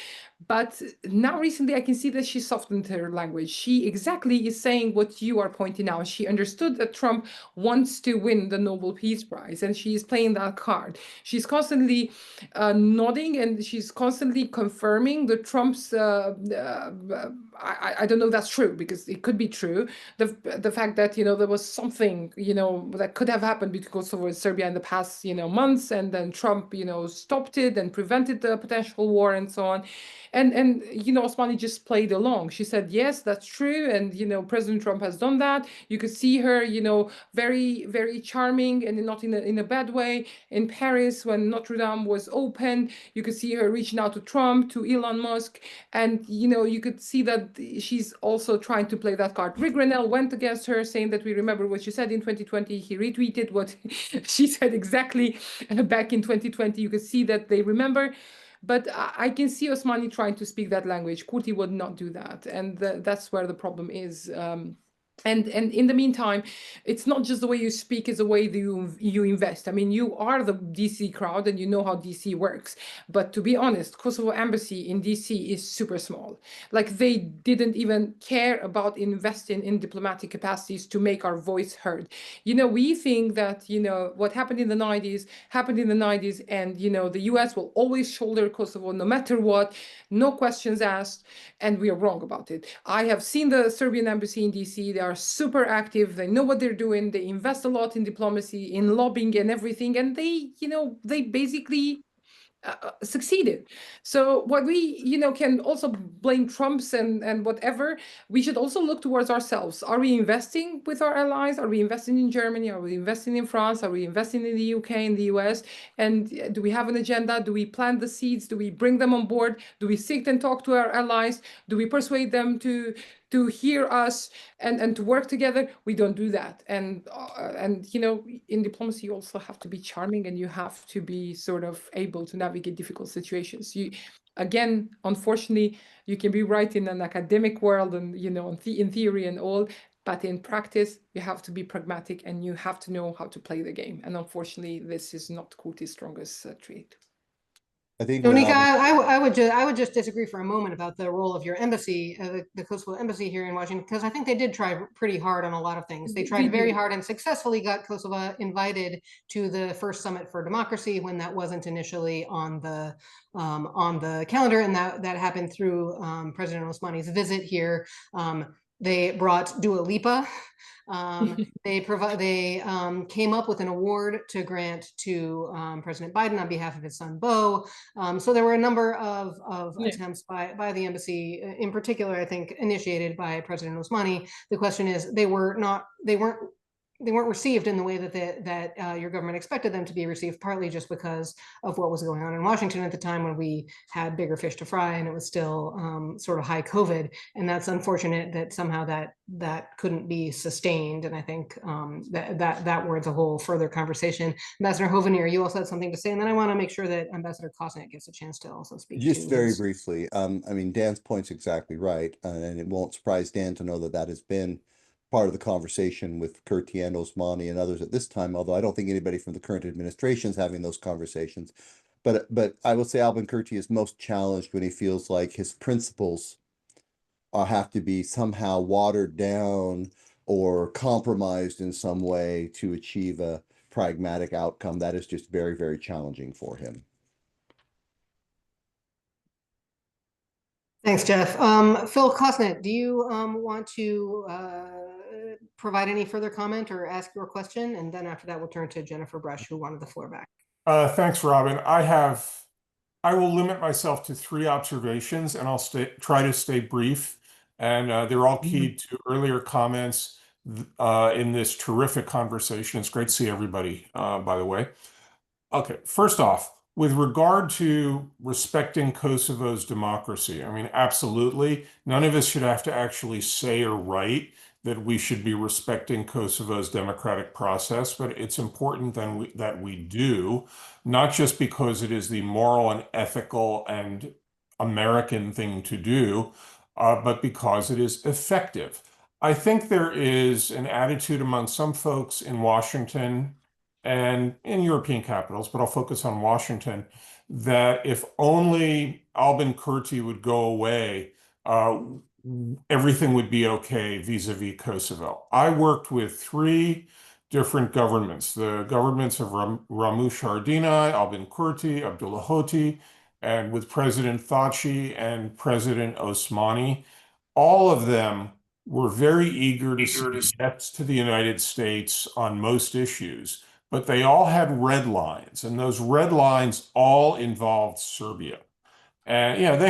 But now recently I can see that she softened her language. She exactly is saying what you are pointing out. She understood that Trump wants to win the Nobel Peace Prize and she is playing that card. She's constantly nodding and she's constantly confirming that Trump's, I don't know if that's true because it could be true. The fact that, there was something, that could have happened between Kosovo and Serbia in the past, months, and then Trump, stopped it and prevented the potential war and so on. And Osmani just played along. She said, yes, that's true. And, President Trump has done that. You could see her, very, very charming and not in a bad way. In Paris, when Notre Dame was open, you could see her reaching out to Trump, to Elon Musk. And, you could see that she's also trying to play that card. Rick Grenell went against her, saying that we remember what she said in 2020. He retweeted what she said exactly back in 2020. You could see that they remember. But I can see Osmani trying to speak that language. Kurti would not do that. And that's where the problem is. And in the meantime, it's not just the way you speak, it's the way you invest. I mean, you are the DC crowd and you know how DC works. But to be honest, Kosovo embassy in DC is super small. Like they didn't even care about investing in diplomatic capacities to make our voice heard. We think that, what happened in the 90s happened in the 90s and, the US will always shoulder Kosovo no matter what, no questions asked. And we are wrong about it. I have seen the Serbian embassy in DC. They are super active. They know what they're doing. They invest a lot in diplomacy, in lobbying and everything. And they basically succeeded. So what we, can also blame Trump's and whatever, we should also look towards ourselves. Are we investing with our allies? Are we investing in Germany? Are we investing in France? Are we investing in the UK, in the US? And do we have an agenda? Do we plant the seeds? Do we bring them on board? Do we sit and talk to our allies? Do we persuade them to hear us and to work together? We don't do that. And in diplomacy, you also have to be charming and you have to be sort of able to navigate difficult situations. Again, unfortunately, you can be right in an academic world and, in theory and all, but in practice, you have to be pragmatic and you have to know how to play the game. And unfortunately, this is not Kurti's strongest trait. I think Monica, I would just disagree for a moment about the role of your embassy, the Kosovo embassy here in Washington, because I think they did try pretty hard on a lot of things. They tried very hard and successfully got Kosovo invited to the first summit for democracy when that wasn't initially on the calendar, and that happened through President Osmani's visit here. They brought Dua Lipa. They came up with an award to grant to President Biden on behalf of his son Beau. So there were a number of attempts by the embassy, in particular, I think, initiated by President Osmani. The question is, they weren't received in the way that your government expected them to be received, partly just because of what was going on in Washington at the time when we had bigger fish to fry and it was still sort of high COVID. And that's unfortunate that somehow that couldn't be sustained. And I think that warrants a whole further conversation. Ambassador Hovenier, you also had something to say, and then I want to make sure that Ambassador Kosnet gets a chance to also speak. Just very briefly, I mean, Dan's point's exactly right, and it won't surprise Dan to know that has been part of the conversation with Kurti and Osmani and others at this time, although I don't think anybody from the current administration is having those conversations. But I will say Albin Kurti is most challenged when he feels like his principles have to be somehow watered down or compromised in some way to achieve a pragmatic outcome. That is just very, very challenging for him. Thanks, Jeff. Phil Kosnet, do you want to provide any further comment or ask your question? And then after that, we'll turn to Jennifer Brush, who wanted the floor back. Thanks, Robin. I will limit myself to 3 observations, and I'll try to stay brief. And they're all keyed to earlier comments in this terrific conversation. It's great to see everybody, by the way. Okay, first off, with regard to respecting Kosovo's democracy, I mean, absolutely. None of us should have to actually say or write that we should be respecting Kosovo's democratic process, but it's important that we do, not just because it is the moral and ethical and American thing to do, but because it is effective. I think there is an attitude among some folks in Washington and in European capitals, but I'll focus on Washington, that if only Albin Kurti would go away, everything would be okay vis-a-vis Kosovo. I worked with 3 different governments, the governments of Ramush Haradinaj, Albin Kurti, Abdullah Hoti, and with President Thaçi and President Osmani. All of them were very eager to say yes to the United States on most issues, but they all had red lines, and those red lines all involved Serbia. And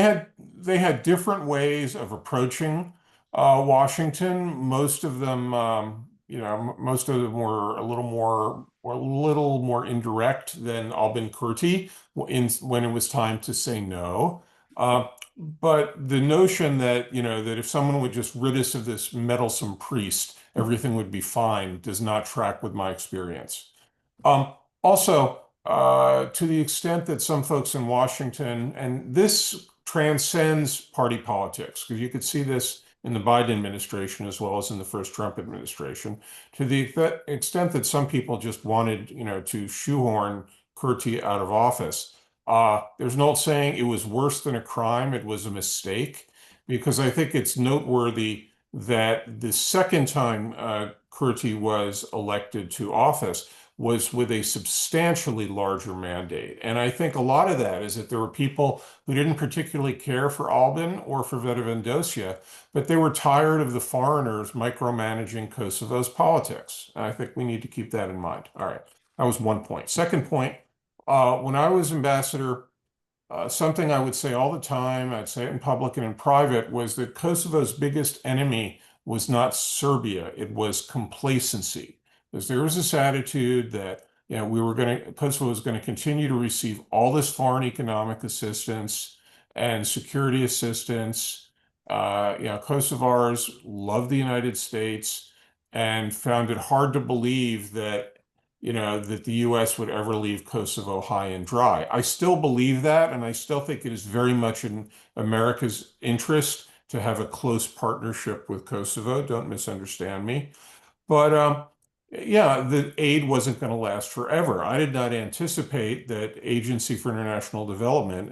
they had different ways of approaching Washington. Most of them, most of them were a little more indirect than Albin Kurti when it was time to say no. But the notion that, that if someone would just rid us of this meddlesome priest, everything would be fine, does not track with my experience. Also, to the extent that some folks in Washington, and this transcends party politics, because you could see this in the Biden administration as well as in the first Trump administration, to the extent that some people just wanted, to shoehorn Kurti out of office. There's an old saying, it was worse than a crime, it was a mistake, because I think it's noteworthy that the second time Kurti was elected to office was with a substantially larger mandate. And I think a lot of that is that there were people who didn't particularly care for Albin or for Vetëvendosje, but they were tired of the foreigners micromanaging Kosovo's politics. And I think we need to keep that in mind. All right, that was one point. Second point, when I was ambassador, something I would say all the time, I'd say it in public and in private, was that Kosovo's biggest enemy was not Serbia, it was complacency. Because there was this attitude that Kosovo was going to continue to receive all this foreign economic assistance and security assistance. Kosovars loved the United States and found it hard to believe that that the U.S. would ever leave Kosovo high and dry. I still believe that, and I still think it is very much in America's interest to have a close partnership with Kosovo. Don't misunderstand me. But the aid wasn't going to last forever. I did not anticipate that Agency for International Development,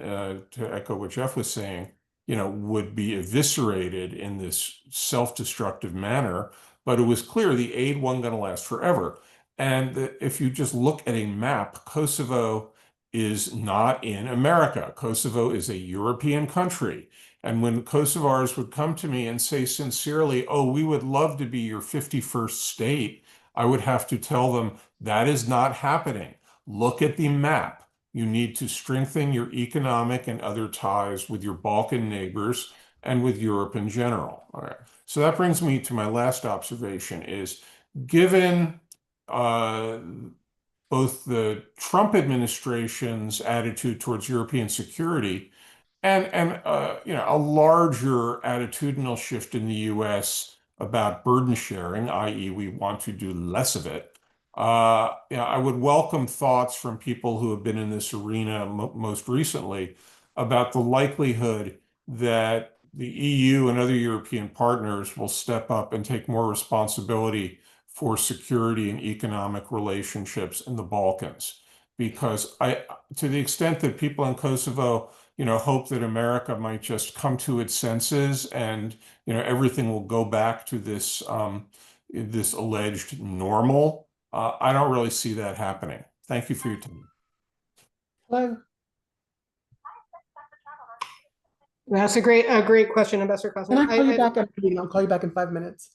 to echo what Jeff was saying, would be eviscerated in this self-destructive manner. But it was clear the aid wasn't going to last forever. And if you just look at a map, Kosovo is not in America. Kosovo is a European country. And when Kosovars would come to me and say sincerely, oh, we would love to be your 51st state, I would have to tell them that is not happening. Look at the map. You need to strengthen your economic and other ties with your Balkan neighbors and with Europe in general. All right. So that brings me to my last observation is, given both the Trump administration's attitude towards European security and a larger attitudinal shift in the U.S. about burden sharing, i.e., we want to do less of it. I would welcome thoughts from people who have been in this arena most recently about the likelihood that the EU and other European partners will step up and take more responsibility for security and economic relationships in the Balkans. Because to the extent that people in Kosovo, hope that America might just come to its senses and, everything will go back to this, this alleged normal, I don't really see that happening. Thank you for your time. Hello. That's a great question, Ambassador Cosner. Can I call you back? I'll call you back in 5 minutes.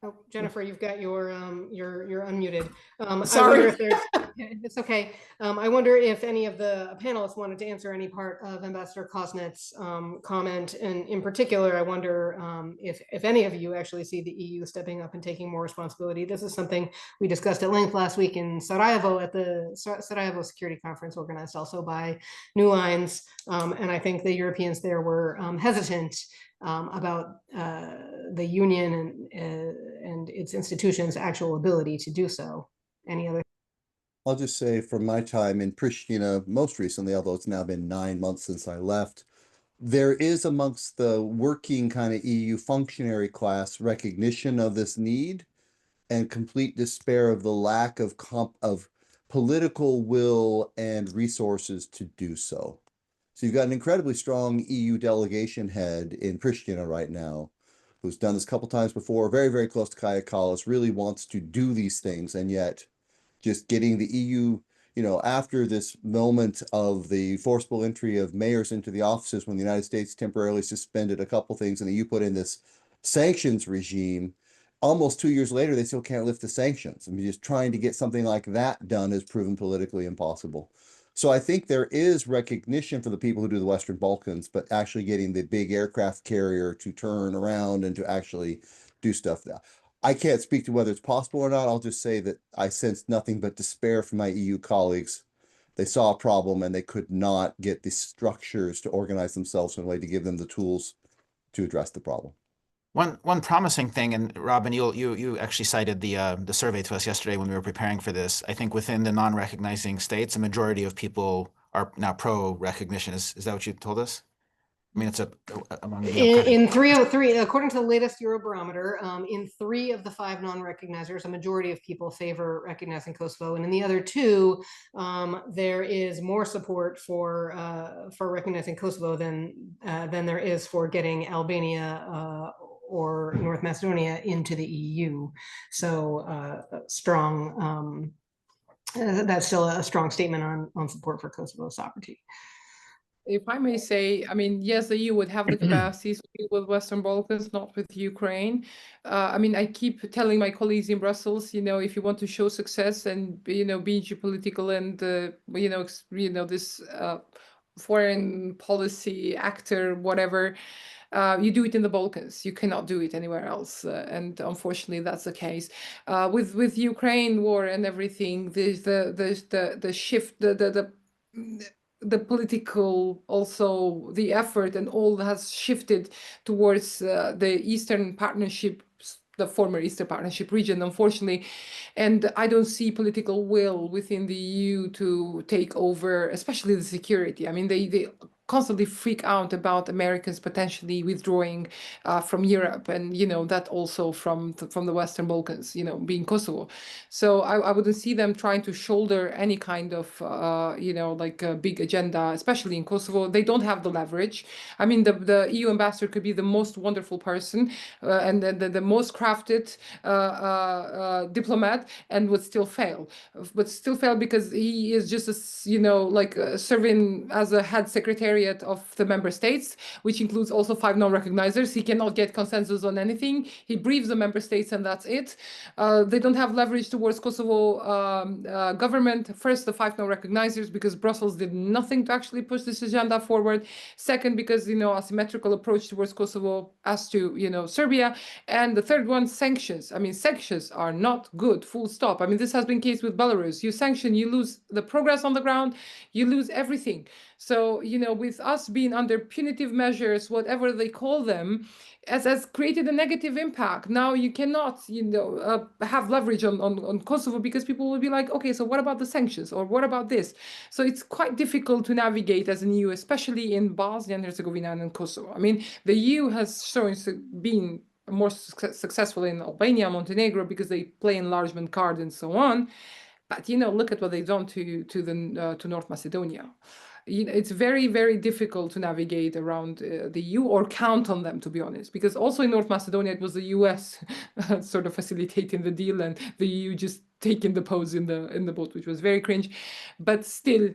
Oh, Jennifer, you've got you're unmuted. Sorry. I wonder if there's, it's okay. I wonder if any of the panelists wanted to answer any part of Ambassador Cosnet's comment, and in particular, I wonder if any of you actually see the EU stepping up and taking more responsibility. This is something we discussed at length last week in Sarajevo at the Sarajevo Security Conference, organized also by New Lines, and I think the Europeans there were hesitant about the union and its institutions' actual ability to do so. Any other? I'll just say from my time in Pristina, most recently, although it's now been 9 months since I left, there is amongst the working kind of EU functionary class recognition of this need and complete despair of the lack of political will and resources to do so. So you've got an incredibly strong EU delegation head in Pristina right now, who's done this a couple times before, very, very close to Kaja Kallas, really wants to do these things, and yet just getting the EU, after this moment of the forcible entry of mayors into the offices when the United States temporarily suspended a couple things and the EU put in this sanctions regime, almost 2 years later, they still can't lift the sanctions. I mean, just trying to get something like that done has proven politically impossible. So I think there is recognition for the people who do the Western Balkans, but actually getting the big aircraft carrier to turn around and to actually do stuff now. I can't speak to whether it's possible or not. I'll just say that I sensed nothing but despair from my EU colleagues. They saw a problem and they could not get the structures to organize themselves in a way to give them the tools to address the problem. One promising thing, and Robin, you actually cited the survey to us yesterday when we were preparing for this. I think within the non-recognizing states, a majority of people are now pro-recognition. Is that what you told us? I mean, it's among in 303, according to the latest Eurobarometer, in 3 of the 5 non-recognizers, a majority of people favor recognizing Kosovo, and in the other 2, there is more support for recognizing Kosovo than there is for getting Albania or North Macedonia into the EU. So strong. That's still a strong statement on support for Kosovo's sovereignty. If I may say, I mean, yes, the EU would have the capacities to deal with Western Balkans, not with Ukraine. I mean, I keep telling my colleagues in Brussels, you know, if you want to show success and, you know, be geopolitical and, this foreign policy actor, whatever, you do it in the Balkans. You cannot do it anywhere else, and unfortunately, that's the case. With Ukraine war and everything, the shift, the political, also the effort and all has shifted towards the Eastern Partnership, the former Eastern Partnership region, unfortunately. And I don't see political will within the EU to take over, especially the security. I mean, they constantly freak out about Americans potentially withdrawing from Europe, and that also from the Western Balkans, being Kosovo. So I wouldn't see them trying to shoulder any kind of like a big agenda, especially in Kosovo. They don't have the leverage. I mean, the EU ambassador could be the most wonderful person and the most crafted diplomat, and would still fail. Because he is just serving as a head secretariat of the member states, which includes also 5 non-recognizers. He cannot get consensus on anything. He briefs the member states and that's it. They don't have leverage towards Kosovo government. First, the 5 non-recognizers, because Brussels did nothing to actually push this agenda forward. Second, because asymmetrical approach towards Kosovo as to Serbia. And the third one, sanctions. I mean, sanctions are not good, full stop. I mean, this has been the case with Belarus. You sanction, you lose the progress on the ground, you lose everything. So, with us being under punitive measures, whatever they call them, has created a negative impact. Now you cannot, have leverage on Kosovo, because people will be like, okay, so what about the sanctions, or what about this? So it's quite difficult to navigate as an EU, especially in Bosnia and Herzegovina and in Kosovo. I mean, the EU has shown being more successful in Albania, Montenegro, because they play enlargement card and so on. But look at what they've done to North Macedonia. It's very, very difficult to navigate around the EU or count on them, to be honest, because also in North Macedonia, it was the US sort of facilitating the deal, and the EU just taking the pose in the boat, which was very cringe. But still,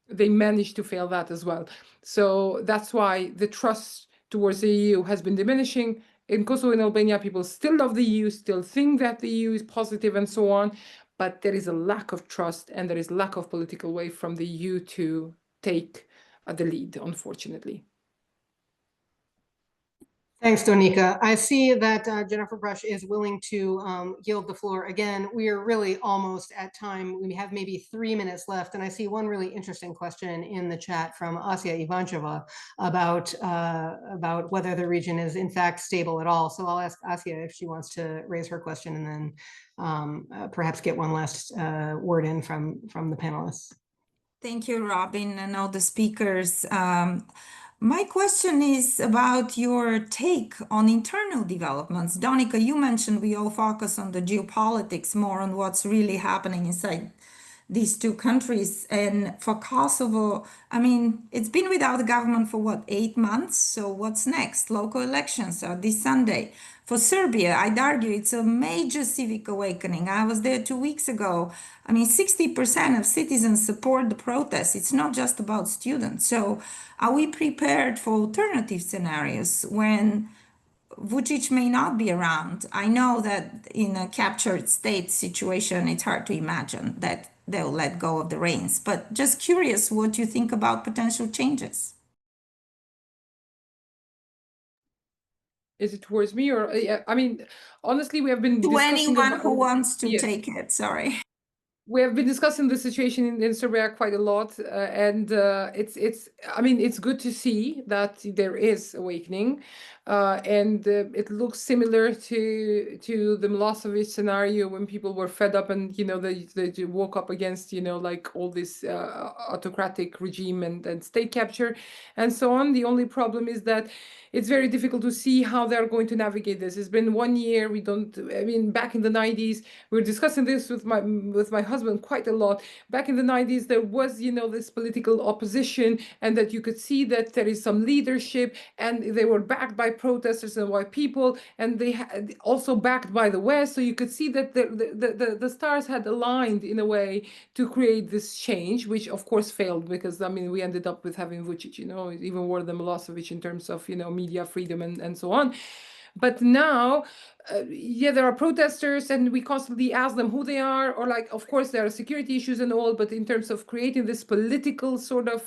they managed to fail that as well. So that's why the trust towards the EU has been diminishing. In Kosovo and Albania, people still love the EU, still think that the EU is positive and so on, but there is a lack of trust and there is lack of political will from the EU to take the lead, unfortunately. Thanks, Donika. I see that Jennifer Brush is willing to yield the floor again. We are really almost at time. We have maybe 3 minutes left, and I see one really interesting question in the chat from Asya Ivancheva about whether the region is in fact stable at all. So I'll ask Asya if she wants to raise her question, and then perhaps get one last word in from the panelists. Thank you, Robin, and all the speakers. My question is about your take on internal developments. Donika, you mentioned we all focus on the geopolitics, more on what's really happening inside these 2 countries. And for Kosovo, I mean, it's been without a government for what, 8 months? So what's next? Local elections are this Sunday. For Serbia, I'd argue it's a major civic awakening. I was there 2 weeks ago. I mean, 60% of citizens support the protests. It's not just about students. So are we prepared for alternative scenarios when Vučić may not be around? I know that in a captured state situation, it's hard to imagine that they'll let go of the reins. But just curious what you think about potential changes. Is it towards me or yeah, I mean, honestly, we have been To discussing anyone who wants to yes. take it, sorry. We have been discussing the situation in Serbia quite a lot, and it's I mean it's good to see that there is awakening, and it looks similar to the Milosevic scenario when people were fed up and they woke up against like all this autocratic regime and state capture and so on. The only problem is that it's very difficult to see how they're going to navigate this. It's been 1 year. I mean, back in the 90s, we were discussing this with my husband quite a lot. Back in the 90s, there was, this political opposition, and that you could see that there is some leadership, and they were backed by protesters and white people, and they had also backed by the West. So you could see that the stars had aligned in a way to create this change, which of course failed because, I mean, we ended up with having Vučić, even more than Milosevic in terms of, media freedom and so on. But now, there are protesters, and we constantly ask them who they are, or like, of course, there are security issues and all, but in terms of creating this political sort of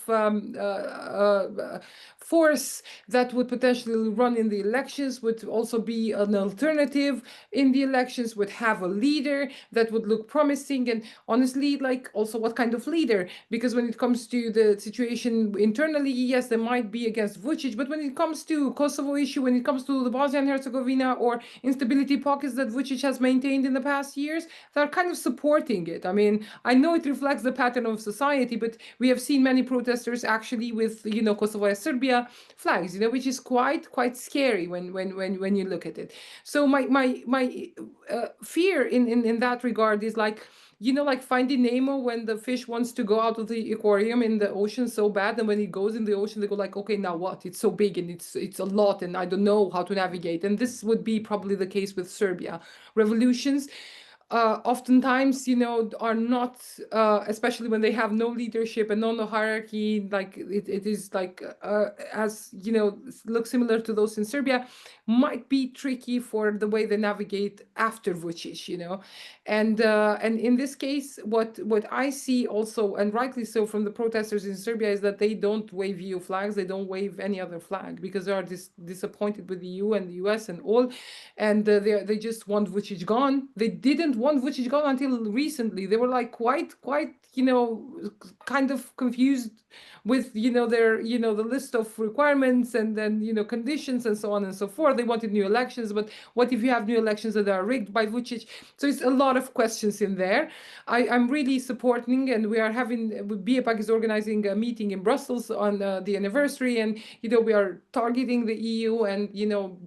force that would potentially run in the elections, would also be an alternative in the elections, would have a leader that would look promising. And honestly, like, also what kind of leader? Because when it comes to the situation internally, yes, there might be against Vučić, but when it comes to Kosovo issue, when it comes to the Bosnia and Herzegovina or instability pockets that Vučić has maintained in the past years, they're kind of supporting it. I mean, I know it reflects the pattern of society, but we have seen many protesters actually with, Kosovo as Serbia flags, which is quite scary when you look at it. So my fear in that regard is like, like Finding Nemo, when the fish wants to go out of the aquarium in the ocean so bad, and when it goes in the ocean, they go like, okay, now what? It's so big and it's a lot, and I don't know how to navigate. And this would be probably the case with Serbia. Revolutions oftentimes, are not, especially when they have no leadership and no hierarchy, like it is like, as, look similar to those in Serbia, might be tricky for the way they navigate after Vučić, and in this case, what I see also, and rightly so, from the protesters in Serbia, is that they don't wave EU flags, they don't wave any other flag, because they are disappointed with the EU and the US and all, and they just want Vučić gone. They didn't want Vučić gone until recently. They were like quite kind of confused with their the list of requirements and then conditions and so on and so forth. They wanted new elections, but what if you have new elections that are rigged by Vučić? So it's a lot of questions in there. I'm really supporting, and we are having, BIEPAC is organizing a meeting in Brussels on the anniversary, and we are targeting the EU and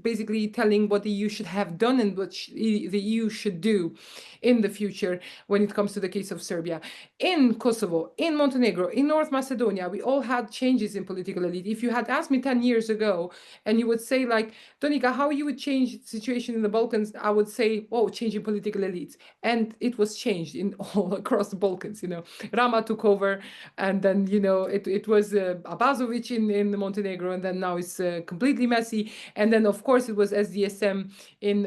basically telling what the EU should have done and what the EU should do in the future when it comes to the case of Serbia. In Kosovo, in Montenegro, in North Macedonia, we all had changes in political elite. If you had asked me 10 years ago, and you would say like, Donika, how you would change the situation in the Balkans, I would say, oh, changing political elites. And it was changed in all across the Balkans. Rama took over, and then it was Abazovic in Montenegro, and then now it's completely messy. And then of course it was SDSM in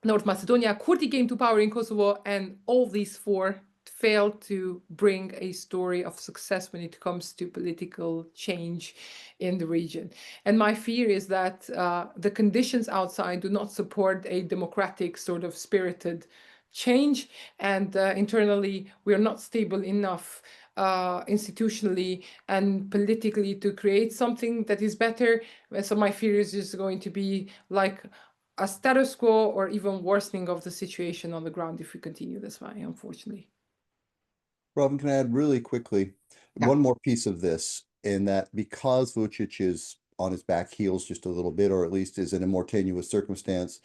North Macedonia. Kurti came to power in Kosovo, and all these four failed to bring a story of success when it comes to political change in the region. And my fear is that the conditions outside do not support a democratic sort of spirited change, and internally we are not stable enough institutionally and politically to create something that is better. So my fear is just going to be like a status quo or even worsening of the situation on the ground if we continue this way, unfortunately. Robin, can I add really quickly one more piece of this, in that because Vučić is on his back heels just a little bit, or at least is in a more tenuous circumstance,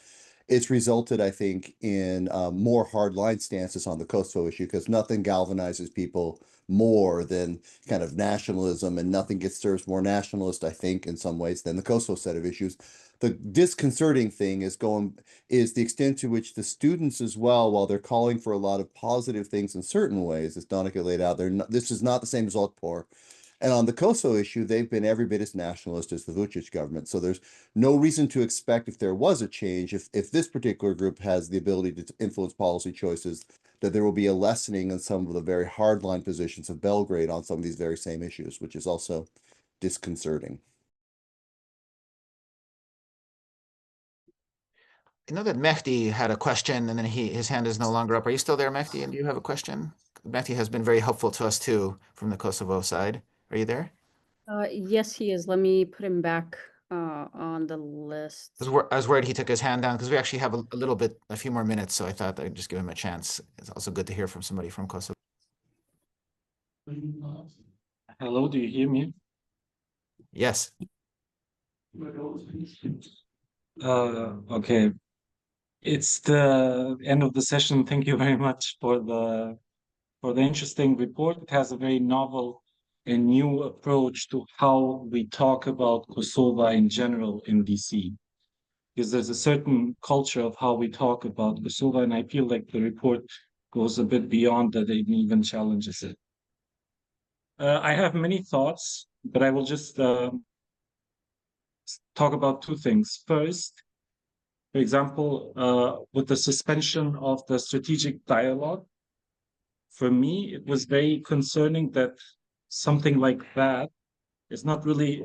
it's resulted, I think, in more hardline stances on the Kosovo issue, because nothing galvanizes people more than kind of nationalism, and nothing gets Serbs more nationalist, I think, in some ways, than the Kosovo set of issues. The disconcerting thing is the extent to which the students as well, while they're calling for a lot of positive things in certain ways, as Donika laid out, this is not the same as Otpor. And on the Kosovo issue, they've been every bit as nationalist as the Vučić government. So there's no reason to expect, if there was a change, if this particular group has the ability to influence policy choices, that there will be a lessening in some of the very hardline positions of Belgrade on some of these very same issues, which is also disconcerting. I know that Mehdi had a question, and then his hand is no longer up. Are you still there, Mehdi? And do you have a question? Mehdi has been very helpful to us too from the Kosovo side. Are you there? Yes, he is. Let me put him back on the list. I was worried he took his hand down because we actually have a few more minutes, so I thought I'd just give him a chance. It's also good to hear from somebody from Kosovo. Hello, do you hear me? Yes. Okay. It's the end of the session. Thank you very much for the interesting report. It has a very novel and new approach to how we talk about Kosovo in general in DC. Because there's a certain culture of how we talk about Kosovo, and I feel like the report goes a bit beyond that, it even challenges it. I have many thoughts, but I will just talk about two things. First, for example, with the suspension of the strategic dialogue, for me, it was very concerning that something like that is not really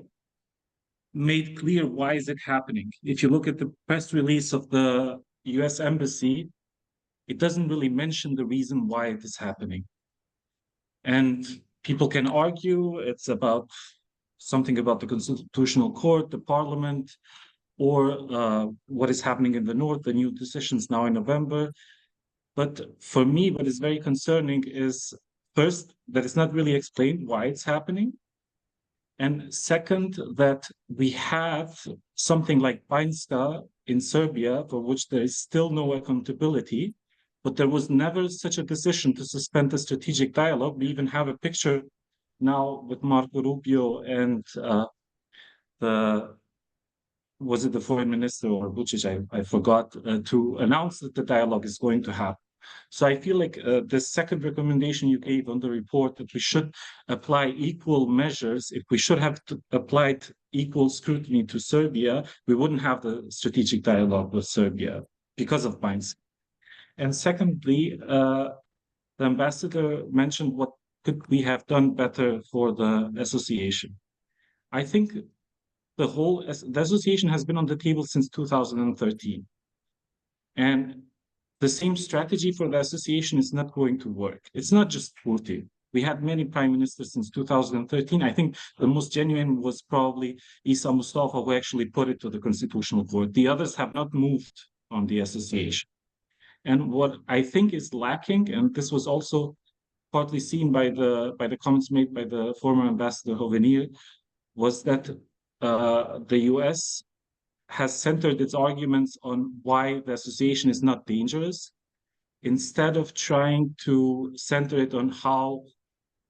made clear. Why is it happening? If you look at the press release of the U.S. Embassy, it doesn't really mention the reason why it is happening. And people can argue it's about something about the Constitutional Court, the Parliament, or what is happening in the North, the new decisions now in November. But for me, what is very concerning is, first, that it's not really explained why it's happening. And second, that we have something like Banjska in Serbia, for which there is still no accountability, but there was never such a decision to suspend the strategic dialogue. We even have a picture now with Marco Rubio and was it the foreign minister or Vučić? I forgot, to announce that the dialogue is going to happen. So I feel like the second recommendation you gave on the report, that we should apply equal measures. If we should have applied equal scrutiny to Serbia, we wouldn't have the strategic dialogue with Serbia because of Banjska. And secondly, the ambassador mentioned what could we have done better for the association. I think the association has been on the table since 2013. And the same strategy for the association is not going to work. It's not just Kurti. We had many prime ministers since 2013. I think the most genuine was probably Isa Mustafa, who actually put it to the Constitutional Court. The others have not moved on the association. And what I think is lacking, and this was also partly seen by the comments made by the former ambassador Hovenier, was that the US has centered its arguments on why the association is not dangerous, instead of trying to center it on how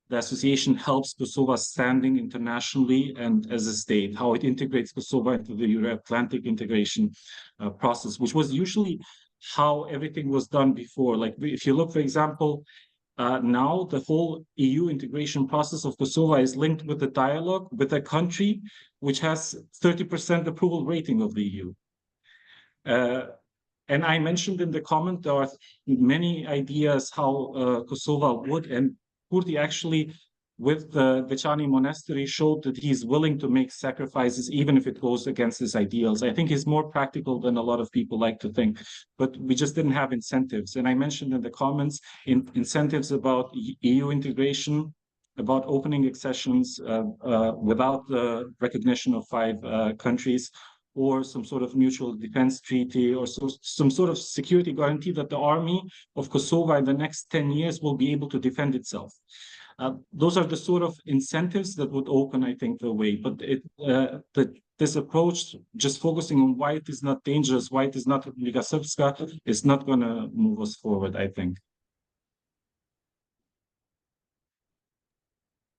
the association helps Kosovo's standing internationally and as a state, how it integrates Kosovo into the Euro-Atlantic integration process, which was usually how everything was done before. Like if you look, for example, now the whole EU integration process of Kosovo is linked with the dialogue with a country which has 30% approval rating of the EU. And I mentioned in the comment, there are many ideas how Kosovo would, and Kurti actually, with the Veçani monastery, showed that he's willing to make sacrifices, even if it goes against his ideals. I think he's more practical than a lot of people like to think, but we just didn't have incentives. And I mentioned in the comments, incentives about EU integration, about opening accessions without the recognition of 5 countries, or some sort of mutual defense treaty, or some sort of security guarantee that the army of Kosovo in the next 10 years will be able to defend itself. Those are the sort of incentives that would open, I think, the way. But this approach, just focusing on why it is not dangerous, why it is not Liga Srpska, is not going to move us forward, I think.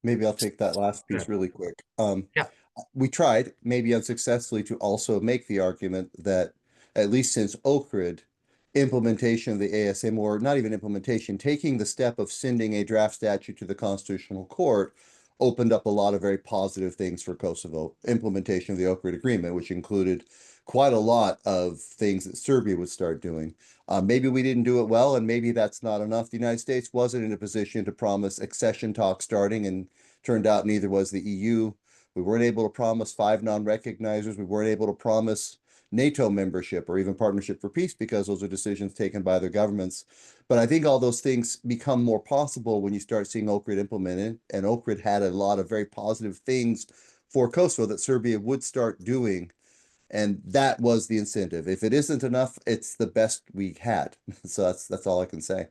Maybe I'll take that last piece really quick. Yeah. We tried, maybe unsuccessfully, to also make the argument that, at least since Ohrid, implementation of the ASM, or not even implementation, taking the step of sending a draft statute to the Constitutional Court, opened up a lot of very positive things for Kosovo. Implementation of the Ohrid Agreement, which included quite a lot of things that Serbia would start doing. Maybe we didn't do it well, and maybe that's not enough. The United States wasn't in a position to promise accession talks starting, and turned out neither was the EU. We weren't able to promise 5 non-recognizers. We weren't able to promise NATO membership or even Partnership for Peace, because those are decisions taken by their governments. But I think all those things become more possible when you start seeing Ohrid implemented, and Ohrid had a lot of very positive things for Kosovo that Serbia would start doing. And that was the incentive. If it isn't enough, it's the best we had. So that's all I can say.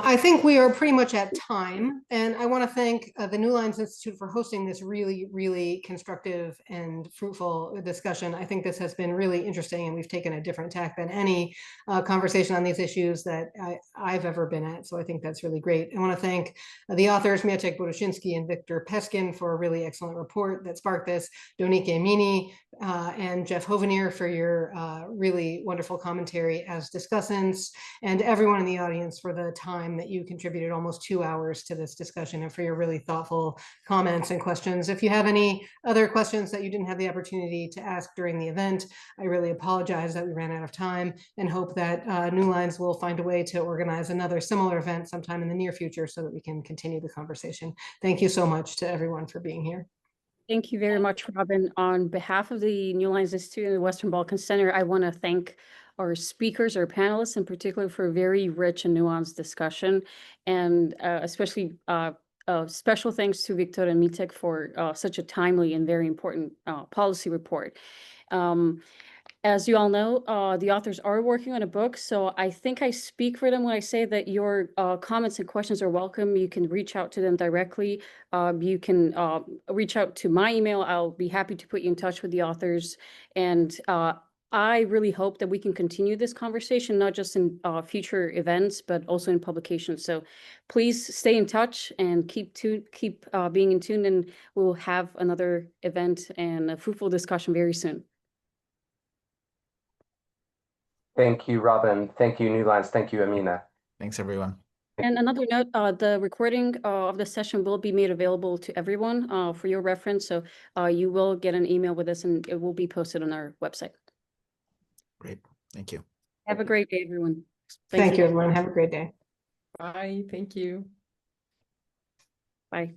I think we are pretty much at time, and I want to thank the New Lines Institute for hosting this really, really constructive and fruitful discussion. I think this has been really interesting, and we've taken a different tack than any conversation on these issues that I've ever been at, so I think that's really great. I want to thank the authors, Mieczysław Boduszyński and Victor Peskin, for a really excellent report that sparked this, Donike Mini and Jeff Hovenier for your really wonderful commentary as discussants, and everyone in the audience for the time that you contributed, almost 2 hours to this discussion, and for your really thoughtful comments and questions. If you have any other questions that you didn't have the opportunity to ask during the event, I really apologize that we ran out of time, and hope that New Lines will find a way to organize another similar event sometime in the near future so that we can continue the conversation. Thank you so much to everyone for being here. Thank you very much, Robin. On behalf of the New Lines Institute and the Western Balkans Center, I want to thank our speakers, our panelists in particular, for a very rich and nuanced discussion, and especially special thanks to Victor and Mitek for such a timely and very important policy report. As you all know, the authors are working on a book, so I think I speak for them when I say that your comments and questions are welcome. You can reach out to them directly. You can reach out to my email. I'll be happy to put you in touch with the authors. And I really hope that we can continue this conversation, not just in future events, but also in publications. So please stay in touch and keep being in tune, and we'll have another event and a fruitful discussion very soon. Thank you, Robin. Thank you, New Lines. Thank you, Amina. Thanks, everyone. And another note, the recording of the session will be made available to everyone for your reference. So you will get an email with this, and it will be posted on our website. Great. Thank you. Have a great day, everyone. Thank you, everyone. Have a great day. Bye. Thank you. Bye.